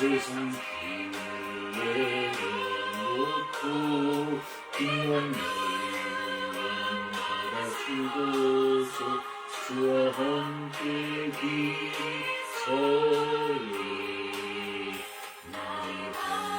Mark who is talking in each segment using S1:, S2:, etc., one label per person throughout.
S1: 세상 기회를 놓고 빛난 내일은 바라시고서 주와 함께 기서이 나의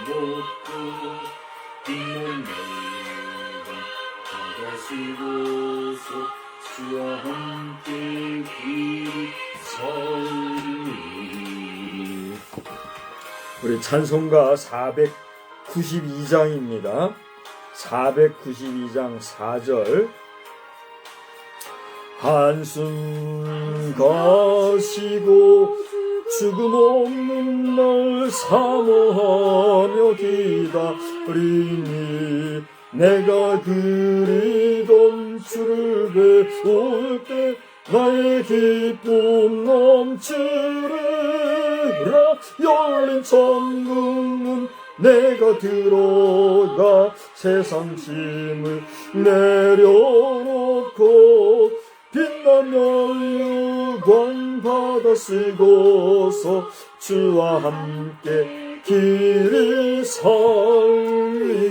S1: 놓고 빛난 날과 바다 쓰고서 주와 함께 길을 살리.
S2: 우리 찬송가 492장입니다. 492장 4절. 한숨 가시고 죽음 없는 날 사모하며 기다리니 내가 그리던 주를 배울 때 나의 기쁨 넘치리라. 열린 천국문 내가 들어가 세상 짐을 내려놓고 빛나며 유광 받아 쓰고서 주와 함께 길이 살리.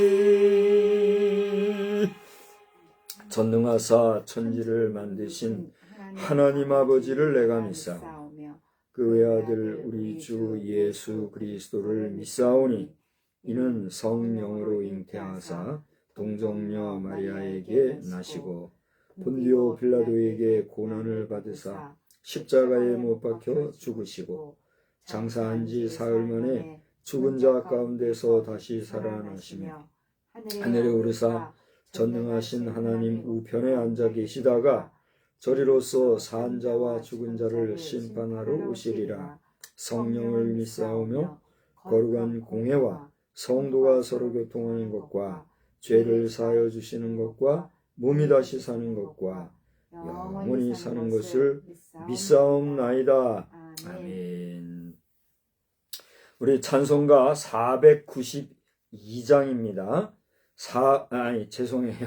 S2: 전능하사 천지를 만드신 하나님 아버지를 내가 믿사오며 그 외아들 우리 주 예수 그리스도를 믿사오니 이는 성령으로 잉태하사 동정녀 마리아에게 나시고 본디오 빌라도에게 고난을 받으사 십자가에 못 박혀 죽으시고 장사한 지 사흘 만에 죽은 자 가운데서 다시 살아나시며 하늘에 오르사 전능하신 하나님 우편에 앉아 계시다가 저리로서 산 자와 죽은 자를 심판하러 오시리라. 성령을 믿사오며 거룩한 공회와 성도가 서로 교통하는 것과 죄를 사하여 주시는 것과 몸이 다시 사는 것과 영원히 사는 것을 믿사옵나이다. 아멘. 우리 찬송가 492장입니다. 죄송합니다.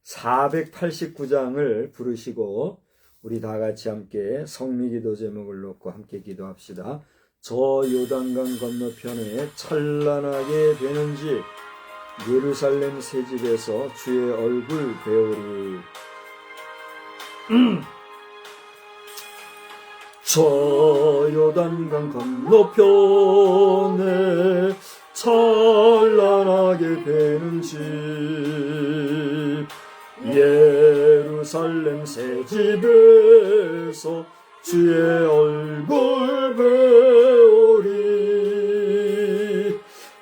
S2: 489장을 부르시고 우리 다 같이 함께 성미기도 제목을 놓고 함께 기도합시다. 저 요단강 건너편에 찬란하게 되는지 예루살렘 새집에서 주의 얼굴 배우리. 저 요단강 건너편에 찬란하게 되는지 예루살렘 새집에서 주의 얼굴 배우리.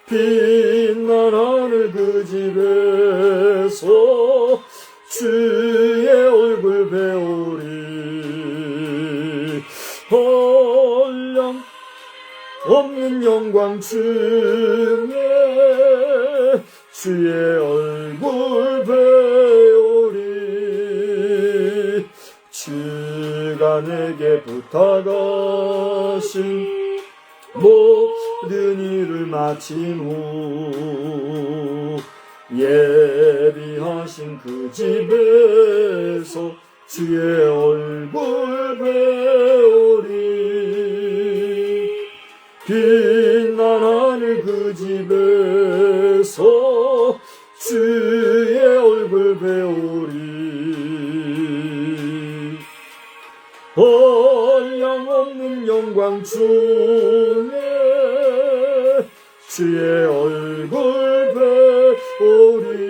S2: 빛난 하늘 그 집에서 주의 얼굴 배우리. 헐령 없는 영광 중에 주의 얼굴 배우리. 주가 내게 부탁하신 모든 일을 마친 후 예비하신 그 집에서 주의 얼굴 배우리. 빛난 하늘 그 집에서 주의 얼굴 배우리. 한량없는 영광 중에 주의 얼굴 배우리.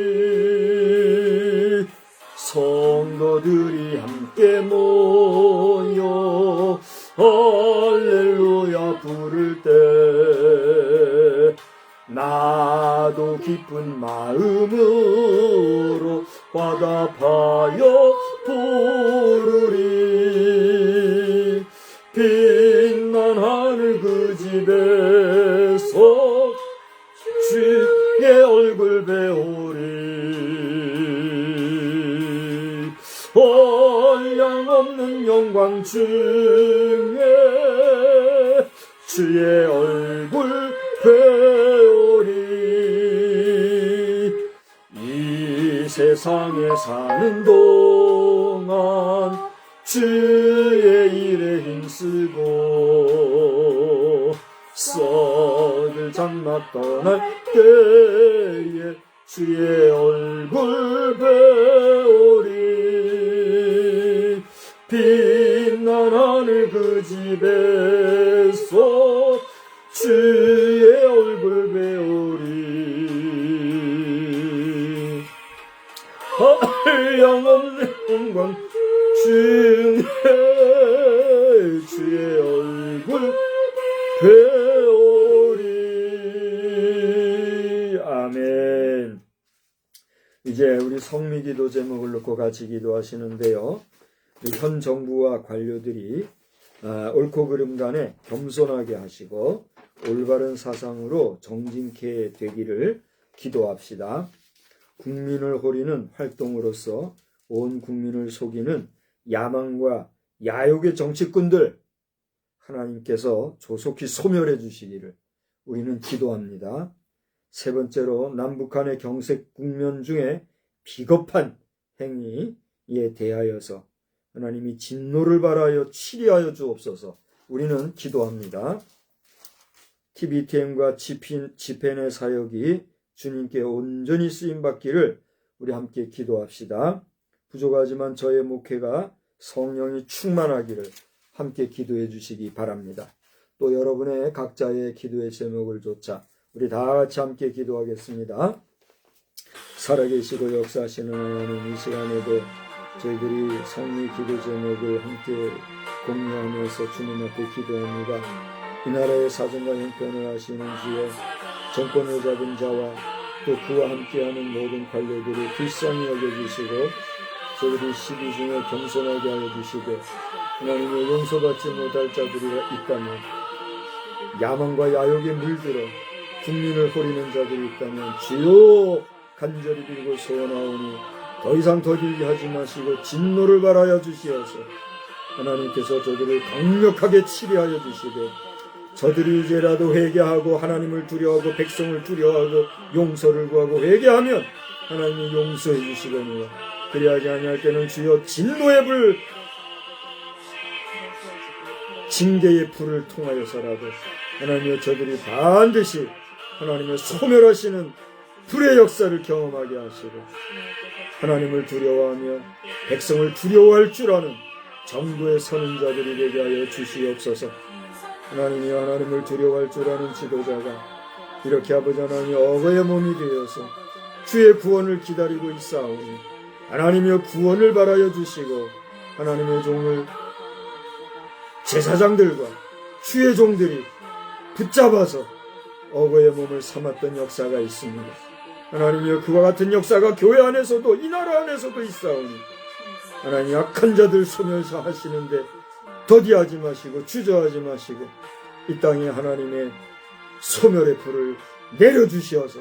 S2: 성도들이 함께 모여 할렐루야 부를 때 나도 기쁜 마음으로 화답하여 부르리. 빛난 하늘 그 집에서 주의 얼굴 배우리. 한량없는 영광 중에 주의 얼굴 배우리. 이 세상에 사는 동안 주의 일에 힘쓰고 썩을 장막 떠날 때에 주의 얼굴 배우리. 빛난 하늘 그 집에서 주의 얼굴 배우리 한량없는 영광 중에 주의 얼굴 배우리. 아멘. 이제 우리 성미기도 제목을 놓고 같이 기도하시는데요. 현 정부와 관료들이 옳고 그름 간에 겸손하게 하시고 올바른 사상으로 정직케 되기를 기도합시다. 국민을 호리는 활동으로서 온 국민을 속이는 야망과 야욕의 정치꾼들 하나님께서 조속히 소멸해 주시기를 우리는 기도합니다. 세 번째로 남북한의 경색 국면 중에 비겁한 행위에 대하여서 하나님이 진노를 발하여 치리하여 주옵소서 우리는 기도합니다. TBTM과 집회의 사역이 주님께 온전히 쓰임받기를 우리 함께 기도합시다. 부족하지만 저의 목회가 성령이 충만하기를 함께 기도해 주시기 바랍니다. 또 여러분의 각자의 기도의 제목을 조차 우리 다 같이 함께 기도하겠습니다. 살아계시고 역사하시는 하나님, 이 시간에도 저희들이 성리 기도 제목을 함께 공유하면서 주님 앞에 기도합니다. 이 나라의 사정과 형편을 아시는 주여, 정권을 잡은 자와 또 그와 함께하는 모든 관료들을 불쌍히 여겨주시고 저들이 시기 중에 겸손하게 하여 주시고 하나님의 용서받지 못할 자들이 있다면, 야망과 야욕에 물들어 국민을 호리는 자들이 있다면 주여 간절히 빌고 소원하오니 더 이상 더딜게 하지 마시고 진노를 발하여 주시어서 하나님께서 저들을 강력하게 치리하여 주시되 저들이 이제라도 회개하고 하나님을 두려워하고 백성을 두려워하고 용서를 구하고 회개하면 하나님이 용서해 주시거니와 그리하지 아니할 때는 주여 진노의 불, 징계의 불을 통하여서라도 하나님의 저들이 반드시 하나님의 소멸하시는 불의 역사를 경험하게 하시고 하나님을 두려워하며 백성을 두려워할 줄 아는 정도의 서는 자들이 되게 하여 주시옵소서. 하나님이 하나님을 두려워할 줄 아는 지도자가 이렇게 아버지 하나님이 어거의 몸이 되어서 주의 구원을 기다리고 있사오니 하나님의 구원을 바라여 주시고 하나님의 종을 제사장들과 주의 종들이 붙잡아서 어거의 몸을 삼았던 역사가 있습니다. 하나님이여, 그와 같은 역사가 교회 안에서도 이 나라 안에서도 있사오니 하나님 약한 자들 소멸하시는데 더디하지 마시고 주저하지 마시고 이 땅에 하나님의 소멸의 불을 내려주시어서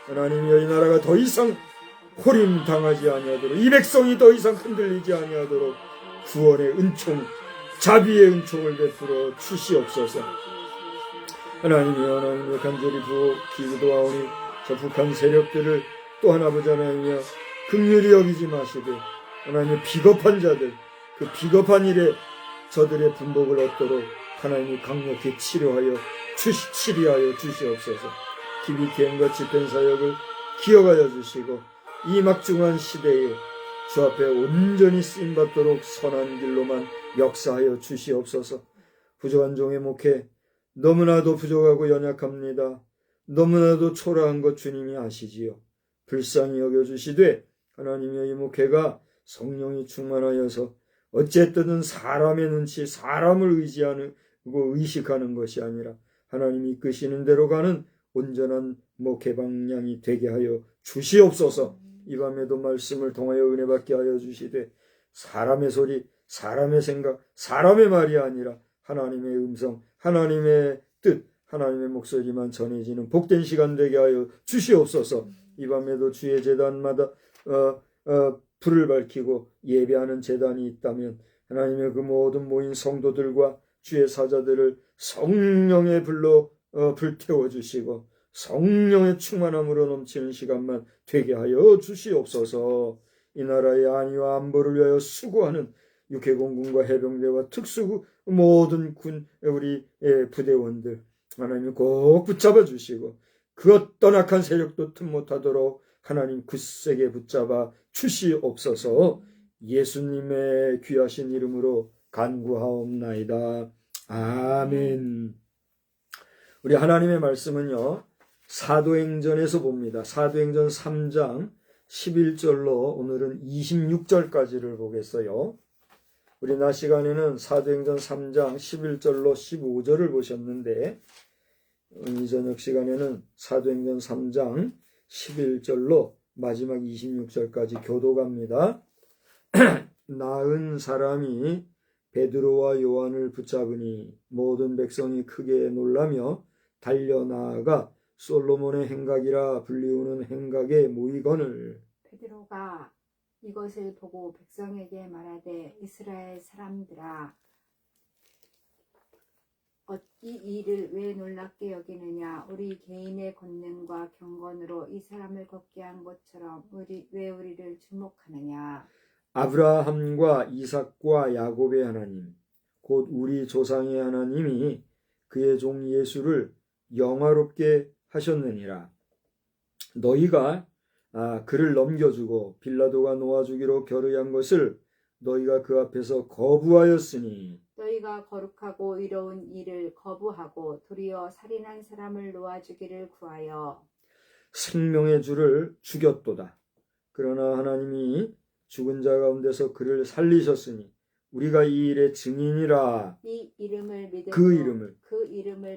S2: 하나님이여, 이 나라가 더 이상 호림 당하지 아니하도록, 이 백성이 더 이상 흔들리지 아니하도록 구원의 은총, 자비의 은총을 베풀어 주시옵소서. 하나님이여, 간절히 기도하오니 저 북한 세력들을 또한 아버지 하나님이여 긍휼히 여기지 마시되 하나님의 비겁한 자들, 그 비겁한 일에 저들의 분복을 얻도록 하나님이 강력히 치리하여 주시옵소서. TBTM과 집행사역을 기억하여 주시고 이 막중한 시대에 주 앞에 온전히 쓰임받도록 선한 길로만 역사하여 주시옵소서. 부족한 종의 목회 너무나도 부족하고 연약합니다. 너무나도 초라한 것 주님이 아시지요. 불쌍히 여겨주시되 하나님의 이 목회가 성령이 충만하여서 어쨌든 사람의 눈치, 사람을 의지하고 의식하는 것이 아니라 하나님이 이끄시는 대로 가는 온전한 목회 방향이 되게 하여 주시옵소서. 이 밤에도 말씀을 통하여 은혜 받게 하여 주시되 사람의 소리, 사람의 생각, 사람의 말이 아니라 하나님의 음성, 하나님의 뜻, 하나님의 목소리만 전해지는 복된 시간 되게 하여 주시옵소서. 이 밤에도 주의 제단마다 불을 밝히고 예배하는 제단이 있다면 하나님의 그 모든 모인 성도들과 주의 사자들을 성령의 불로 불태워 주시고 성령의 충만함으로 넘치는 시간만 되게 하여 주시옵소서. 이 나라의 안위와 안보를 위하여 수고하는 육해공군과 해병대와 특수부 모든 우리 부대원들 하나님 꼭 붙잡아 주시고 그 어떤 악한 세력도 틈 못하도록 하나님 굳세게 붙잡아 주시옵소서. 예수님의 귀하신 이름으로 간구하옵나이다. 아멘. 우리 하나님의 말씀은요, 사도행전에서 봅니다. 사도행전 3장 11절로 오늘은 26절까지를 보겠어요. 우리 낮 시간에는 사도행전 3장 11절로 15절을 보셨는데, 이 저녁 시간에는 사도행전 3장 11절로 마지막 26절까지 교독합니다. 나은 사람이 베드로와 요한을 붙잡으니 모든 백성이 크게 놀라며 달려나아가 솔로몬의 행각이라 불리우는 행각에 모이거늘.
S3: 베드로가 이것을 보고 백성에게 말하되 이스라엘 사람들아 이 일을 왜 놀랍게 여기느냐. 우리 개인의 권능과 경건으로 이 사람을 걷게 한 것처럼 왜 우리를 주목하느냐.
S2: 아브라함과 이삭과 야곱의 하나님 곧 우리 조상의 하나님이 그의 종 예수를 영화롭게 하셨느니라. 너희가 그를 넘겨주고 빌라도가 놓아주기로 결의한 것을 너희가 그 앞에서 거부하였으니
S3: 너희가 거룩하고 의로운 일을 거부하고 도리어 살인한 사람을 놓아주기를 구하여
S2: 생명의 주를 죽였도다. 그러나 하나님이 죽은 자 가운데서 그를 살리셨으니 우리가 이 일의 증인이라.
S3: 이 이름을 믿음으로
S2: 그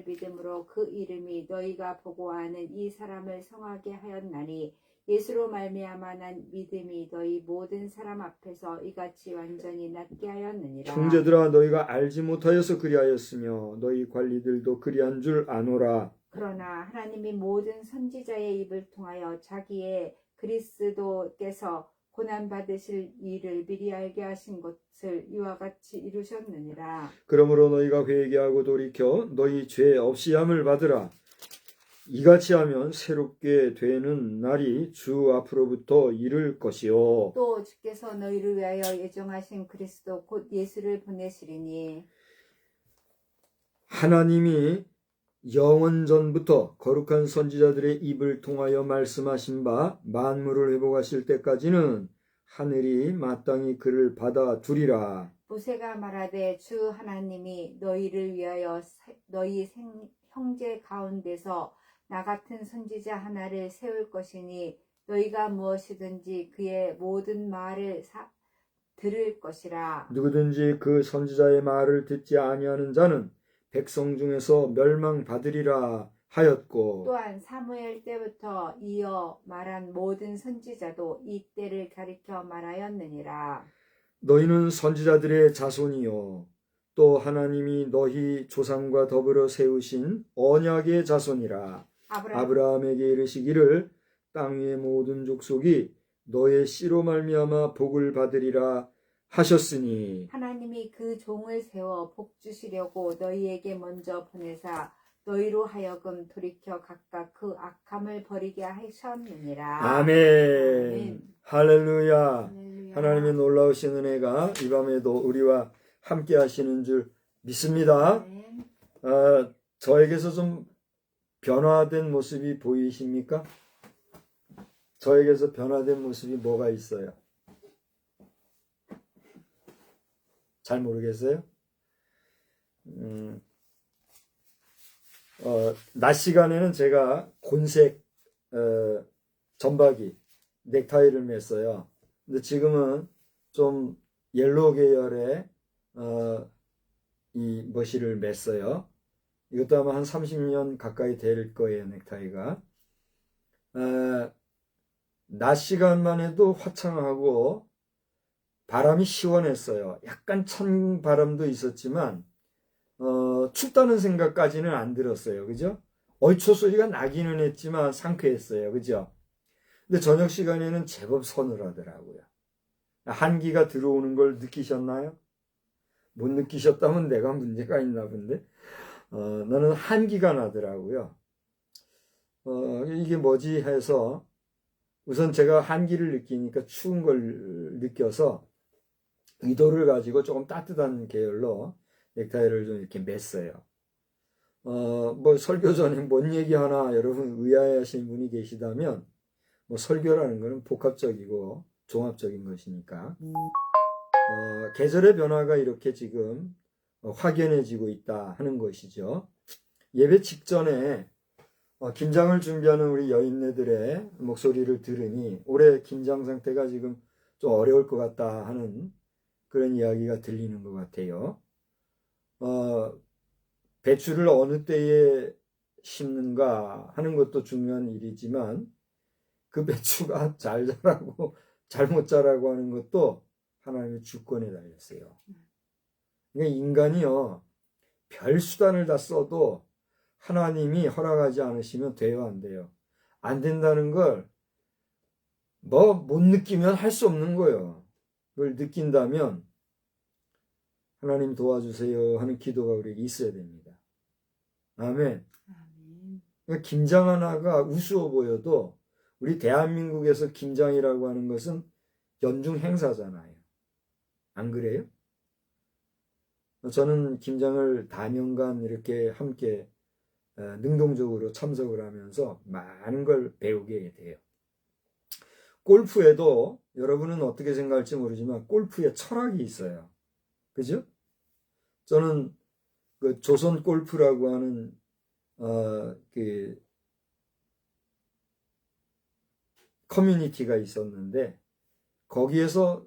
S3: 믿음으로 그 이름이 너희가 보고 아는 이 사람을 성하게 하였나니 예수로 말미암아 난 믿음이 너희 모든 사람 앞에서 이같이 완전히 낫게 하였느니라.
S2: 형제들아 너희가 알지 못하여서 그리하였으며 너희 관리들도 그리한 줄 아노라.
S3: 그러나 하나님이 모든 선지자의 입을 통하여 자기의 그리스도께서 고난받으실 일을 미리 알게 하신 것을 이와 같이 이루셨느니라.
S2: 그러므로 너희가 회개하고 돌이켜 너희 죄 없이 함을 받으라. 이같이 하면 새롭게 되는 날이 주 앞으로부터 이를 것이요.
S3: 또 주께서 너희를 위하여 예정하신 그리스도 곧 예수를 보내시리니
S2: 하나님이 영원 전부터 거룩한 선지자들의 입을 통하여 말씀하신 바 만물을 회복하실 때까지는 하늘이 마땅히 그를 받아두리라.
S3: 모세가 말하되 주 하나님이 너희를 위하여 너희 형제 가운데서 나 같은 선지자 하나를 세울 것이니 너희가 무엇이든지 그의 모든 말을 들을 것이라.
S2: 누구든지 그 선지자의 말을 듣지 아니하는 자는 백성 중에서 멸망받으리라 하였고,
S3: 또한 사무엘 때부터 이어 말한 모든 선지자도 이 때를 가리켜 말하였느니라.
S2: 너희는 선지자들의 자손이요 또 하나님이 너희 조상과 더불어 세우신 언약의 자손이라. 아브라함에게 이르시기를 땅 위의 모든 족속이 너의 씨로 말미암아 복을 받으리라 하셨으니
S3: 하나님이 그 종을 세워 복 주시려고 너희에게 먼저 보내사 너희로 하여금 돌이켜 각각 그 악함을 버리게 하셨느니라.
S2: 아멘. 할렐루야.
S3: 할렐루야.
S2: 하나님의 놀라우신 은혜가 이 밤에도 우리와 함께 하시는 줄 믿습니다.
S3: 아멘.
S2: 저에게서 좀 변화된 모습이 보이십니까? 저에게서 변화된 모습이 뭐가 있어요? 잘 모르겠어요? 낮 시간에는 제가 곤색 점박이 넥타이를 맸어요. 근데 지금은 좀 옐로우 계열의 이 머시를 맸어요. 이것도 아마 한 30년 가까이 될 거예요, 넥타이가. 낮 시간만 해도 화창하고 바람이 시원했어요. 약간 찬 바람도 있었지만 춥다는 생각까지는 안 들었어요. 그죠? 얼초 소리가 나기는 했지만 상쾌했어요. 그죠? 근데 저녁 시간에는 제법 서늘하더라고요. 한기가 들어오는 걸 느끼셨나요? 못 느끼셨다면 내가 문제가 있나 본데. 나는 한기가 나더라고요. 이게 뭐지 해서 우선 제가 한기를 느끼니까 추운 걸 느껴서 의도를 가지고 조금 따뜻한 계열로 넥타이를 좀 이렇게 맸어요. 뭐 설교 전에 뭔 얘기 하나 여러분 의아해하시는 분이 계시다면 뭐 설교라는 것은 복합적이고 종합적인 것이니까 계절의 변화가 이렇게 지금 확연해지고 있다 하는 것이죠. 예배 직전에 김장을 준비하는 우리 여인네들의 목소리를 들으니 올해 김장 상태가 지금 좀 어려울 것 같다 하는 그런 이야기가 들리는 것 같아요. 배추를 어느 때에 심는가 하는 것도 중요한 일이지만 그 배추가 잘 자라고 잘못 자라고 하는 것도 하나님의 주권에 달렸어요. 그러니까 인간이요, 별 수단을 다 써도 하나님이 허락하지 않으시면 돼요, 안 돼요? 안 된다는 걸 못 느끼면 할 수 없는 거예요. 그걸 느낀다면 하나님 도와주세요 하는 기도가 우리에게 있어야 됩니다. 아멘. 그러니까 김장 하나가 우스워 보여도 우리 대한민국에서 김장이라고 하는 것은 연중 행사잖아요. 안 그래요? 저는 김장을 다년간 이렇게 함께 능동적으로 참석을 하면서 많은 걸 배우게 돼요. 골프에도 여러분은 어떻게 생각할지 모르지만 골프에 철학이 있어요. 그죠? 저는 그 조선 골프라고 하는 그 커뮤니티가 있었는데 거기에서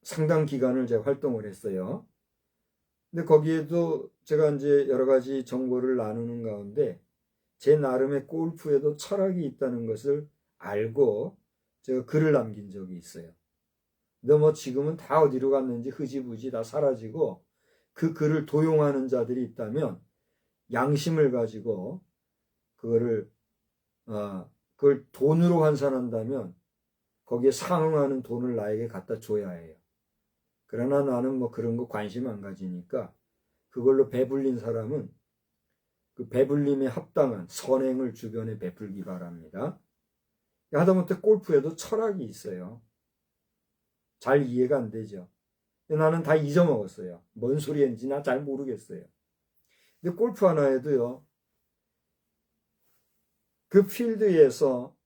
S2: 상당 기간을 제가 활동을 했어요. 근데 거기에도 제가 이제 여러 가지 정보를 나누는 가운데 제 나름의 골프에도 철학이 있다는 것을 알고 제가 글을 남긴 적이 있어요. 근데 뭐 지금은 다 어디로 갔는지 흐지부지 다 사라지고 그 글을 도용하는 자들이 있다면 양심을 가지고 그걸 돈으로 환산한다면 거기에 상응하는 돈을 나에게 갖다 줘야 해요. 그러나 나는 뭐 그런 거 관심 안 가지니까 그걸로 배불린 사람은 그 배불림에 합당한 선행을 주변에 베풀기 바랍니다. 하다못해 골프에도 철학이 있어요. 잘 이해가 안 되죠. 나는 다 잊어먹었어요. 뭔 소리인지 나 잘 모르겠어요. 근데 골프 하나에도요, 그 필드에서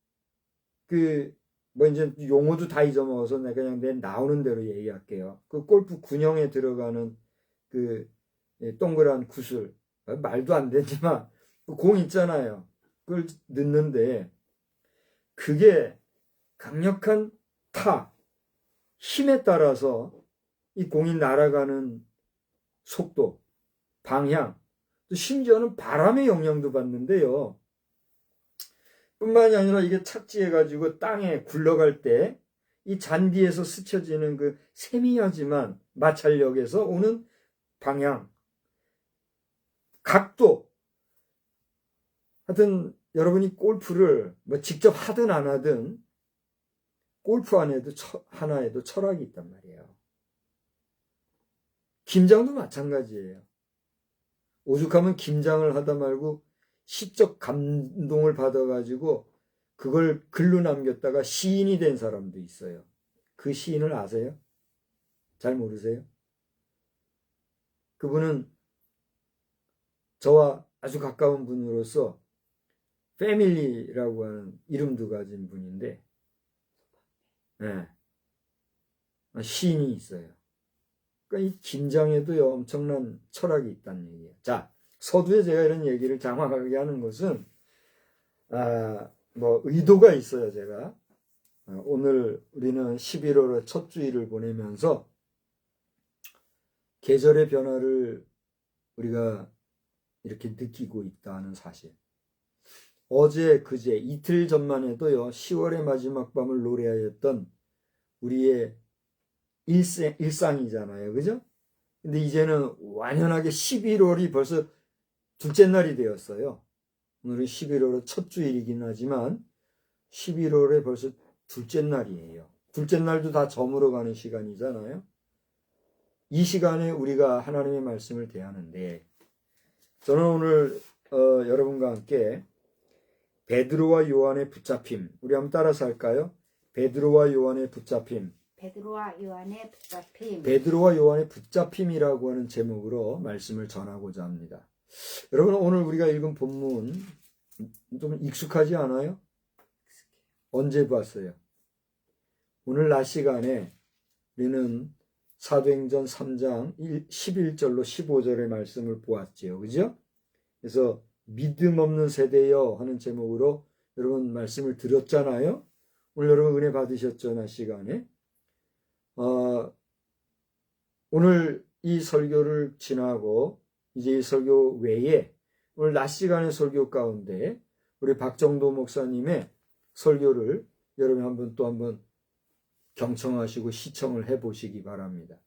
S2: 뭐 이제 용어도 다 잊어먹어서 내가 그냥 내 나오는 대로 얘기할게요. 그 골프 군형에 들어가는 그 동그란 구슬, 말도 안 되지만 그 공 있잖아요. 그걸 넣는데 그게 강력한 힘에 따라서 이 공이 날아가는 속도, 방향, 또 심지어는 바람의 영향도 받는데요. 뿐만이 아니라 이게 착지해가지고 땅에 굴러갈 때 이 잔디에서 스쳐지는 그 세미하지만 마찰력에서 오는 방향, 각도. 하여튼 여러분이 골프를 뭐 직접 하든 안 하든 골프 하나에도 철학이 있단 말이에요. 김장도 마찬가지예요. 오죽하면 김장을 하다 말고 시적 감동을 받아가지고 그걸 글로 남겼다가 시인이 된 사람도 있어요. 그 시인을 아세요? 잘 모르세요? 그분은 저와 아주 가까운 분으로서 패밀리라고 하는 이름도 가진 분인데, 네. 시인이 있어요. 그러니까 이 김장에도요, 엄청난 철학이 있다는 얘기예요. 자, 서두에 제가 이런 얘기를 장황하게 하는 것은, 뭐, 의도가 있어요, 제가. 오늘 우리는 11월의 첫 주일을 보내면서 계절의 변화를 우리가 이렇게 느끼고 있다는 사실. 어제, 그제, 이틀 전만 해도요, 10월의 마지막 밤을 노래하였던 우리의 일상이잖아요. 그죠? 근데 이제는 완연하게 11월이 벌써 둘째 날이 되었어요. 오늘은 11월의 첫 주일이긴 하지만 11월에 벌써 둘째 날이에요. 둘째 날도 다 저물어 가는 시간이잖아요. 이 시간에 우리가 하나님의 말씀을 대하는데 저는 오늘 여러분과 함께 베드로와 요한의 붙잡힘, 우리 한번 따라서 할까요? 베드로와 요한의 붙잡힘.
S3: 베드로와 요한의 붙잡힘.
S2: 베드로와 요한의 붙잡힘이라고 하는 제목으로 말씀을 전하고자 합니다. 여러분, 오늘 우리가 읽은 본문 좀 익숙하지 않아요? 언제 봤어요? 오늘 낮 시간에 우리는 사도행전 3장 11절로 15절의 말씀을 보았지요. 그죠? 그래서 믿음 없는 세대여 하는 제목으로 여러분 말씀을 드렸잖아요. 오늘 여러분 은혜 받으셨죠? 낮 시간에. 오늘 이 설교를 지나고 이제 이 설교 외에 오늘 낮 시간의 설교 가운데 우리 박정도 목사님의 설교를 여러분 한번 경청하시고 시청을 해보시기 바랍니다.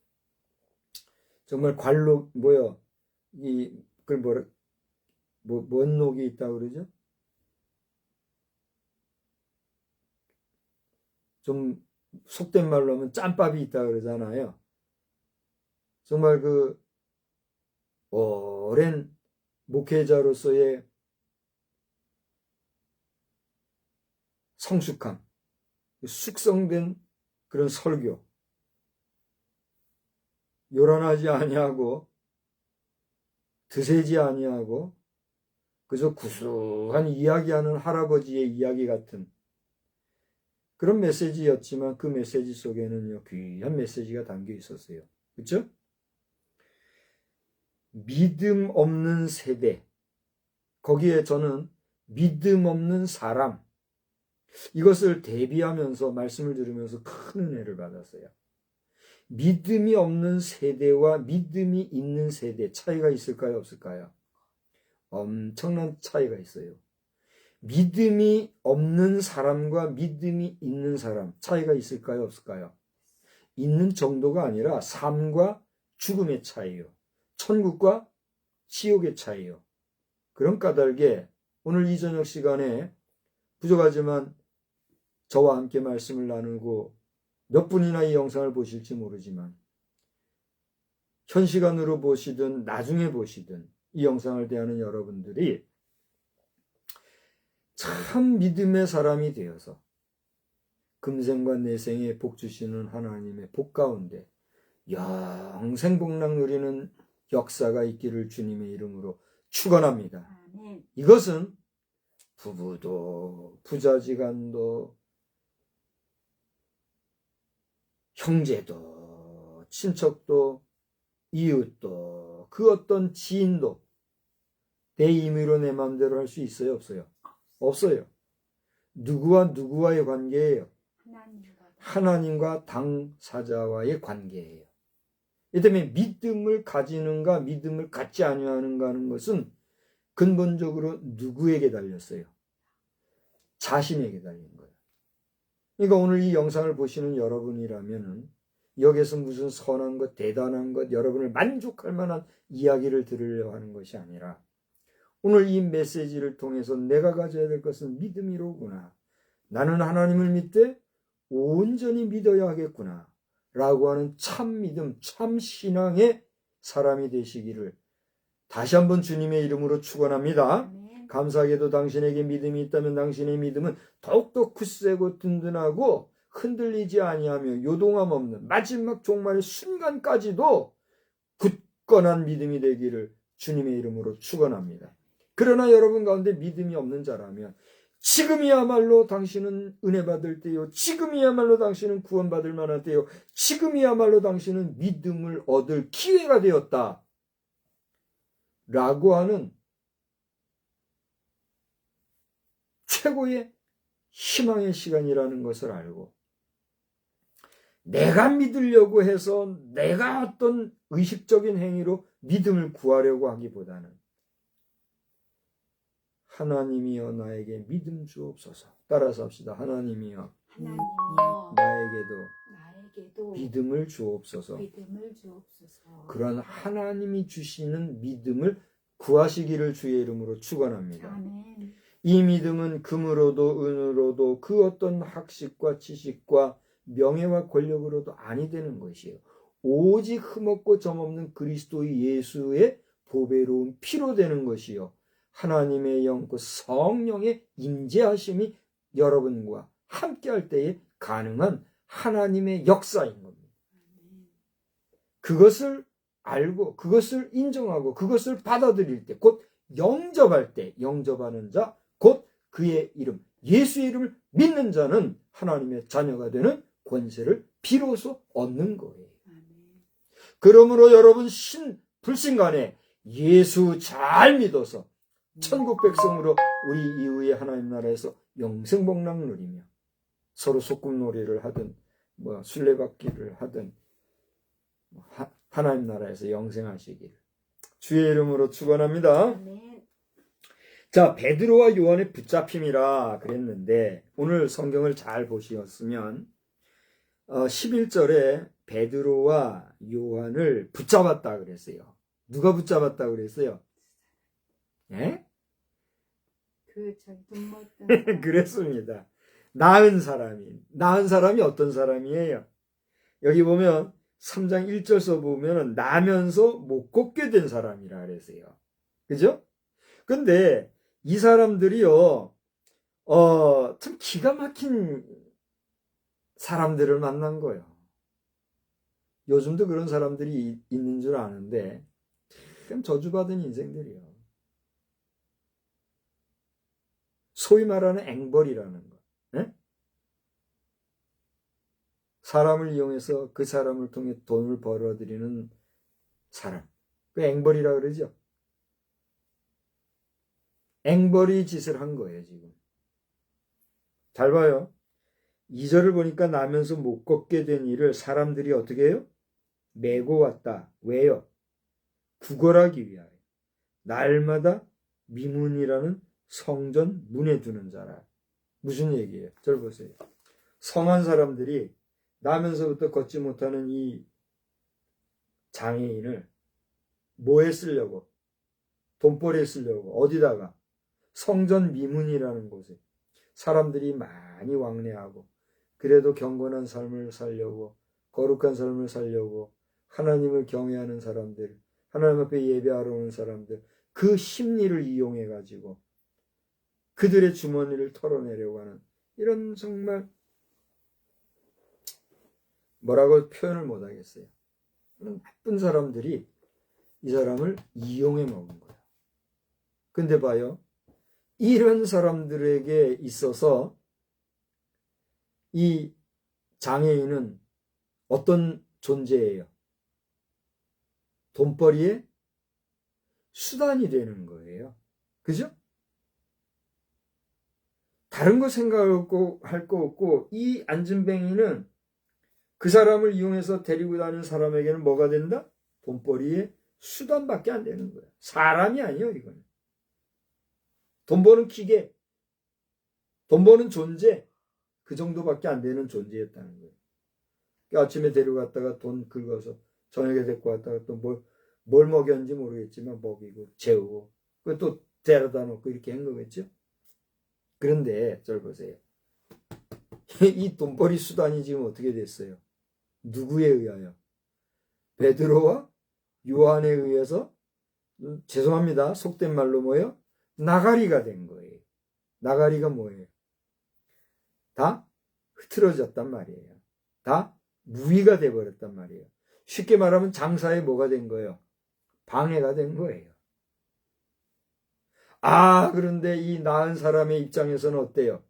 S2: 정말 뭔 녹이 있다고 그러죠? 좀 속된 말로 하면 짬밥이 있다고 그러잖아요. 정말 그 오랜 목회자로서의 성숙함, 숙성된 그런 설교, 요란하지 아니하고 드세지 아니하고 그저 구수한 이야기하는 할아버지의 이야기 같은 그런 메시지였지만 그 메시지 속에는요 귀한 메시지가 담겨 있었어요. 그렇죠? 믿음 없는 세대, 거기에 저는 믿음 없는 사람, 이것을 대비하면서 말씀을 들으면서 큰 은혜를 받았어요. 믿음이 없는 세대와 믿음이 있는 세대 차이가 있을까요? 없을까요? 엄청난 차이가 있어요. 믿음이 없는 사람과 믿음이 있는 사람 차이가 있을까요? 없을까요? 있는 정도가 아니라 삶과 죽음의 차이요. 천국과 지옥의 차이요. 그런 까닭에 오늘 이 저녁 시간에 부족하지만 저와 함께 말씀을 나누고 몇 분이나 이 영상을 보실지 모르지만 현 시간으로 보시든 나중에 보시든 이 영상을 대하는 여러분들이 참 믿음의 사람이 되어서 금생과 내생에 복 주시는 하나님의 복 가운데 영생 복락 누리는 역사가 있기를 주님의 이름으로 축원합니다. 이것은 부부도 부자지간도 형제도 친척도 이웃도 그 어떤 지인도 내 임의로 내 마음대로 할 수 있어요? 없어요? 없어요. 누구와 누구와의 관계예요? 하나님과 당사자와의 관계예요. 이 때문에 믿음을 가지는가 믿음을 갖지 아니하는가 하는 것은 근본적으로 누구에게 달렸어요? 자신에게 달린 거예요. 그러니까 오늘 이 영상을 보시는 여러분이라면 여기서 무슨 선한 것, 대단한 것, 여러분을 만족할 만한 이야기를 들으려 하는 것이 아니라 오늘 이 메시지를 통해서 내가 가져야 될 것은 믿음이로구나. 나는 하나님을 믿되 온전히 믿어야 하겠구나. 라고 하는 참 믿음, 참 신앙의 사람이 되시기를 다시 한번 주님의 이름으로 축원합니다. 감사하게도 당신에게 믿음이 있다면 당신의 믿음은 더욱더 굳세고 든든하고 흔들리지 아니하며 요동함 없는 마지막 종말의 순간까지도 굳건한 믿음이 되기를 주님의 이름으로 축원합니다. 그러나 여러분 가운데 믿음이 없는 자라면 지금이야말로 당신은 은혜 받을 때요. 지금이야말로 당신은 구원받을 만할 때요. 지금이야말로 당신은 믿음을 얻을 기회가 되었다. 라고 하는 최고의 희망의 시간이라는 것을 알고 내가 믿으려고 해서 내가 어떤 의식적인 행위로 믿음을 구하려고 하기보다는 하나님이여 나에게 믿음 주옵소서. 따라서 합시다. 하나님이여 나에게도 믿음을 주옵소서. 그런 하나님이 주시는 믿음을 구하시기를 주의 이름으로 축원합니다.
S3: 아멘.
S2: 이 믿음은 금으로도 은으로도 그 어떤 학식과 지식과 명예와 권력으로도 아니 되는 것이에요. 오직 흠없고 점없는 그리스도 예수의 보배로운 피로 되는 것이요. 하나님의 영, 그 성령의 임재하심이 여러분과 함께할 때에 가능한 하나님의 역사인 겁니다. 그것을 알고 그것을 인정하고 그것을 받아들일 때, 곧 영접할 때, 영접하는 자, 곧 그의 이름, 예수의 이름을 믿는 자는 하나님의 자녀가 되는 권세를 비로소 얻는 거예요. 그러므로 여러분 불신간에 예수 잘 믿어서 천국 백성으로 우리 이후에 하나님 나라에서 영생복락 누리며 서로 소꿉놀이를 하든 술래받기를 하든 하나님 나라에서 영생하시기를 주의 이름으로 축원합니다.
S3: 아멘.
S2: 자, 베드로와 요한의 붙잡힘이라 그랬는데 오늘 성경을 잘 보시었으면 11절에 베드로와 요한을 붙잡았다 그랬어요. 누가 붙잡았다 그랬어요? 예?
S3: 돈 먹던 사람.
S2: 그랬습니다. 나은 사람이 어떤 사람이에요? 여기 보면 3장 1절서 보면 나면서 못 걷게 된 사람이라 그랬어요. 그죠? 근데 이 사람들이요, 참 기가 막힌 사람들을 만난 거예요. 요즘도 그런 사람들이 있는 줄 아는데 참 저주받은 인생들이요. 소위 말하는 앵벌이라는 거. 네? 사람을 이용해서 그 사람을 통해 돈을 벌어들이는 사람. 그 앵벌이라 그러죠. 앵벌이 짓을 한 거예요, 지금. 잘 봐요. 2절을 보니까 나면서 못 걷게 된 일을 사람들이 어떻게 해요? 메고 왔다. 왜요? 구걸하기 위하여. 날마다 미문이라는 성전 문에 두는 자라. 무슨 얘기예요? 절 보세요. 성한 사람들이 나면서부터 걷지 못하는 이 장애인을 뭐에 쓰려고? 돈벌이에 쓰려고. 어디다가? 성전 미문이라는 곳에 사람들이 많이 왕래하고 그래도 경건한 삶을 살려고 거룩한 삶을 살려고 하나님을 경외하는 사람들, 하나님 앞에 예배하러 오는 사람들, 그 심리를 이용해 가지고 그들의 주머니를 털어내려고 하는 이런 정말 뭐라고 표현을 못하겠어요. 나쁜 사람들이 이 사람을 이용해 먹은 거예요. 근데 봐요. 이런 사람들에게 있어서 이 장애인은 어떤 존재예요? 돈벌이의 수단이 되는 거예요. 그죠? 다른 거 생각할 거 없고 이 안진뱅이는 그 사람을 이용해서 데리고 다니는 사람에게는 뭐가 된다? 돈벌이의 수단밖에 안 되는 거예요. 사람이 아니에요, 이거는. 돈 버는 기계, 돈 버는 존재, 그 정도밖에 안 되는 존재였다는 거예요. 그러니까 아침에 데려갔다가 돈 긁어서 저녁에 데리고 왔다가 또 뭘 먹였는지 모르겠지만 먹이고 재우고 또 데려다 놓고 이렇게 한 거겠죠. 그런데 절 보세요. 이 돈벌이 수단이 지금 어떻게 됐어요? 누구에 의하여? 베드로와 요한에 의해서 죄송합니다. 속된 말로 뭐예요? 나가리가 된 거예요. 나가리가 뭐예요? 다 흐트러졌단 말이에요. 다 무위가 돼버렸단 말이에요. 쉽게 말하면 장사에 뭐가 된 거예요? 방해가 된 거예요. 그런데 이 나은 사람의 입장에서는 어때요?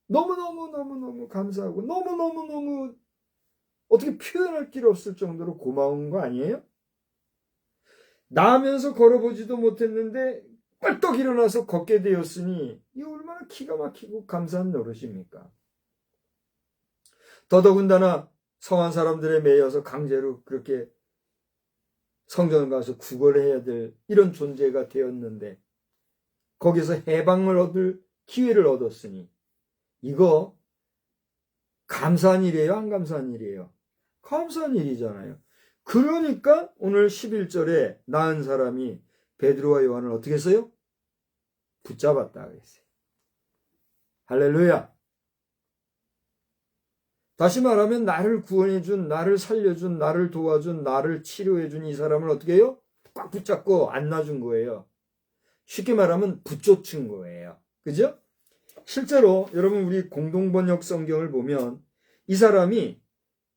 S2: 너무너무 감사하고 너무너무 어떻게 표현할 길 없을 정도로 고마운 거 아니에요? 나면서 걸어보지도 못했는데 뻘떡 일어나서 걷게 되었으니 이 얼마나 기가 막히고 감사한 노릇입니까? 더더군다나 성한 사람들에 매여서 강제로 그렇게 성전을 가서 구걸해야 될 이런 존재가 되었는데 거기서 해방을 얻을 기회를 얻었으니 이거 감사한 일이에요? 안 감사한 일이에요? 감사한 일이잖아요. 그러니까 오늘 11절에 나은 사람이 베드로와 요한을 어떻게 했어요? 붙잡았다 그랬어요. 할렐루야. 다시 말하면 나를 구원해준, 나를 살려준, 나를 도와준, 나를 치료해준 이 사람을 어떻게 해요? 꽉 붙잡고 안아준 거예요. 쉽게 말하면 붙여준 거예요. 그죠? 실제로 여러분 우리 공동번역 성경을 보면 이 사람이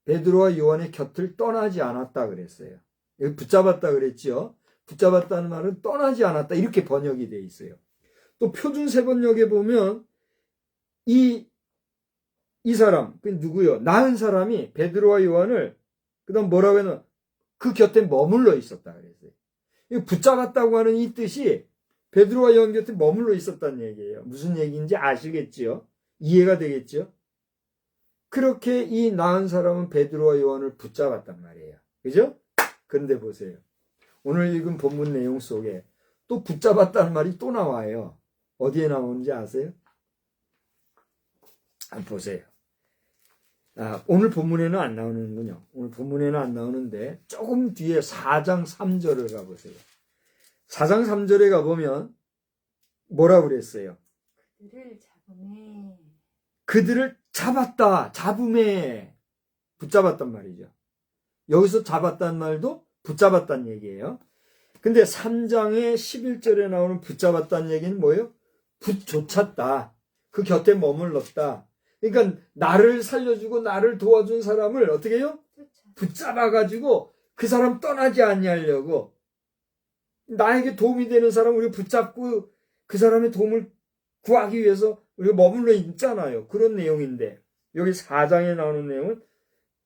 S2: 베드로와 요한의 곁을 떠나지 않았다 그랬어요. 여기 붙잡았다 그랬죠. 붙잡았다는 말은 떠나지 않았다 이렇게 번역이 돼 있어요. 또 표준 세번역에 보면 이 사람, 그 누구요? 나은 사람이 베드로와 요한을 그다음 뭐라고 했나? 그 곁에 머물러 있었다 그랬어요. 붙잡았다고 하는 이 뜻이 베드로와 요한 곁에 머물러 있었다는 얘기예요. 무슨 얘기인지 아시겠지요? 이해가 되겠죠? 그렇게 이 나은 사람은 베드로와 요한을 붙잡았단 말이에요. 그죠? 그런데 보세요. 오늘 읽은 본문 내용 속에 또 붙잡았다는 말이 또 나와요. 어디에 나오는지 아세요? 한번 보세요. 오늘 본문에는 안 나오는군요. 오늘 본문에는 안 나오는데 조금 뒤에 4장 3절을 가보세요. 4장 3절에 가보면 뭐라고 그랬어요?
S3: 그들을 잡음에
S2: 그들을 잡았다. 잡음에 붙잡았단 말이죠. 여기서 잡았다는 말도 붙잡았다는 얘기예요. 근데 3장의 11절에 나오는 붙잡았다는 얘기는 뭐예요? 붙조찼다. 그 곁에 머물렀다. 그러니까 나를 살려주고 나를 도와준 사람을 어떻게 해요? 붙잡아가지고 그 사람 떠나지 아니하려고 나에게 도움이 되는 사람 우리 붙잡고 그 사람의 도움을 구하기 위해서 우리가 머물러 있잖아요. 그런 내용인데 여기 4장에 나오는 내용은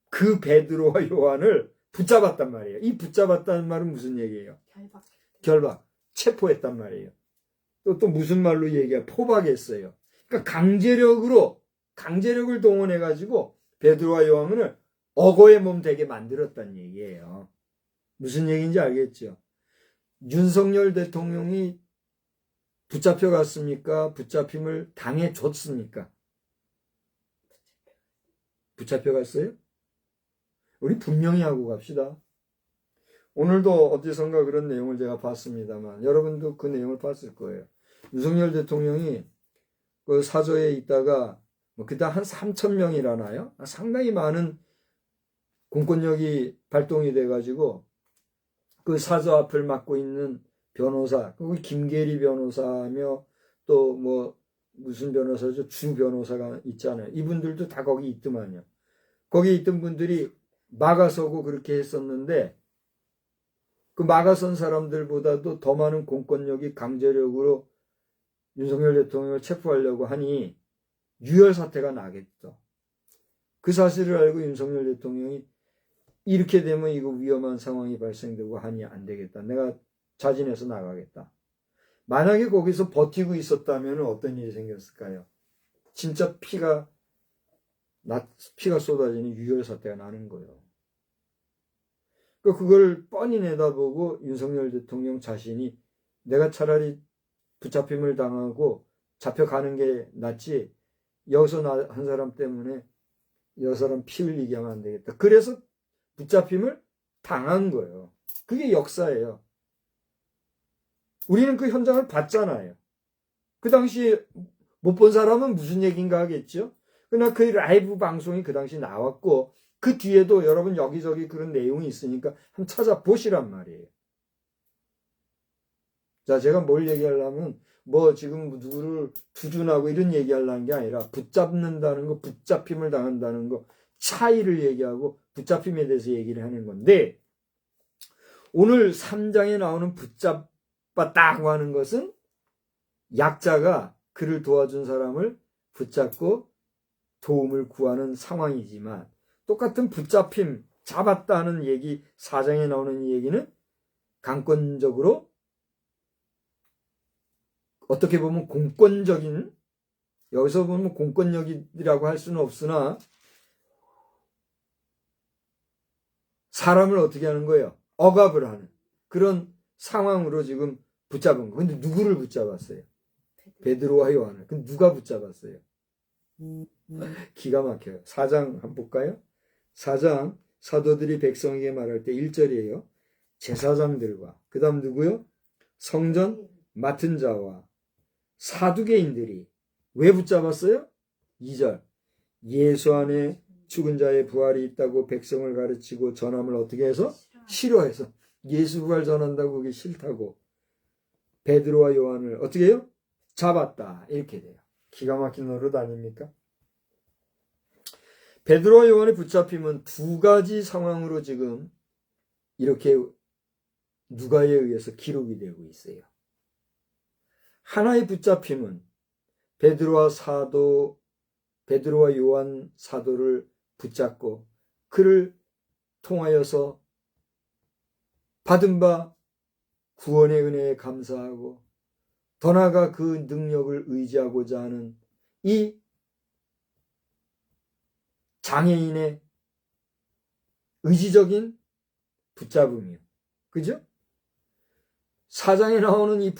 S2: 그 베드로와 요한을 붙잡았단 말이에요. 이 붙잡았다는 말은 무슨 얘기예요? 결박. 체포했단 말이에요. 또 무슨 말로 얘기해요? 포박했어요. 그러니까 강제력을 동원해가지고 베드로와 요한을 억어의 몸 되게 만들었다는 얘기예요. 무슨 얘기인지 알겠죠? 윤석열 대통령이 붙잡혀갔습니까? 붙잡힘을 당해줬습니까? 붙잡혀갔어요? 우리 분명히 하고 갑시다. 오늘도 어디선가 그런 내용을 제가 봤습니다만 여러분도 그 내용을 봤을 거예요. 윤석열 대통령이 그 사저에 있다가 그때 한 3,000명이라나요? 상당히 많은 공권력이 발동이 돼가지고 그 사저 앞을 맡고 있는 변호사, 그 김계리 변호사며 또 무슨 변호사죠? 주 변호사가 있잖아요. 이분들도 다 거기 있더만요. 거기 있던 분들이 막아서고 그렇게 했었는데 그 막아선 사람들보다도 더 많은 공권력이 강제력으로 윤석열 대통령을 체포하려고 하니 유혈 사태가 나겠죠. 그 사실을 알고 윤석열 대통령이 이렇게 되면 이거 위험한 상황이 발생되고 하니 안 되겠다. 내가 자진해서 나가겠다. 만약에 거기서 버티고 있었다면 어떤 일이 생겼을까요? 진짜 피가 쏟아지는 유혈 사태가 나는 거예요. 그걸 뻔히 내다보고 윤석열 대통령 자신이 내가 차라리 붙잡힘을 당하고 잡혀가는 게 낫지 여기서 나 한 사람 때문에 여 사람 피 흘리게 하면 안 되겠다. 그래서 붙잡힘을 당한 거예요. 그게 역사예요. 우리는 그 현장을 봤잖아요. 그 당시 못 본 사람은 무슨 얘기인가 하겠죠. 그러나 그 라이브 방송이 그 당시 나왔고 그 뒤에도 여러분 여기저기 그런 내용이 있으니까 한번 찾아보시란 말이에요. 자, 제가 뭘 얘기하려면 지금 누구를 두둔하고 이런 얘기하려는 게 아니라 붙잡는다는 거, 붙잡힘을 당한다는 거 차이를 얘기하고 붙잡힘에 대해서 얘기를 하는 건데 오늘 3장에 나오는 붙잡았다고 하는 것은 약자가 그를 도와준 사람을 붙잡고 도움을 구하는 상황이지만 똑같은 붙잡힘, 잡았다는 얘기 4장에 나오는 이 얘기는 강권적으로 어떻게 보면 공권적인 여기서 보면 공권력이라고 할 수는 없으나 사람을 어떻게 하는 거예요? 억압을 하는 그런 상황으로 지금 붙잡은 거. 근데 누구를 붙잡았어요? 베드로와 요한을. 근데 누가 붙잡았어요? 기가 막혀요. 4장 한번 볼까요? 4장 사도들이 백성에게 말할 때 1절이에요. 제사장들과 그 다음 누구요? 성전 맡은 자와 사두개인들이 왜 붙잡았어요? 2절 예수 안에 죽은 자의 부활이 있다고 백성을 가르치고 전함을 어떻게 해서? 싫어해서 예수 부활 전한다고 그게 싫다고 베드로와 요한을 어떻게 해요? 잡았다. 이렇게 돼요. 기가 막힌 노릇 아닙니까? 베드로와 요한의 붙잡힘은 두 가지 상황으로 지금 이렇게 누가에 의해서 기록이 되고 있어요. 하나의 붙잡힘은 베드로와 요한 사도를 붙잡고 그를 통하여서 받은 바 구원의 은혜에 감사하고 더 나아가 그 능력을 의지하고자 하는 이 장애인의 의지적인 붙잡음이요. 그죠? 4장에 나오는 이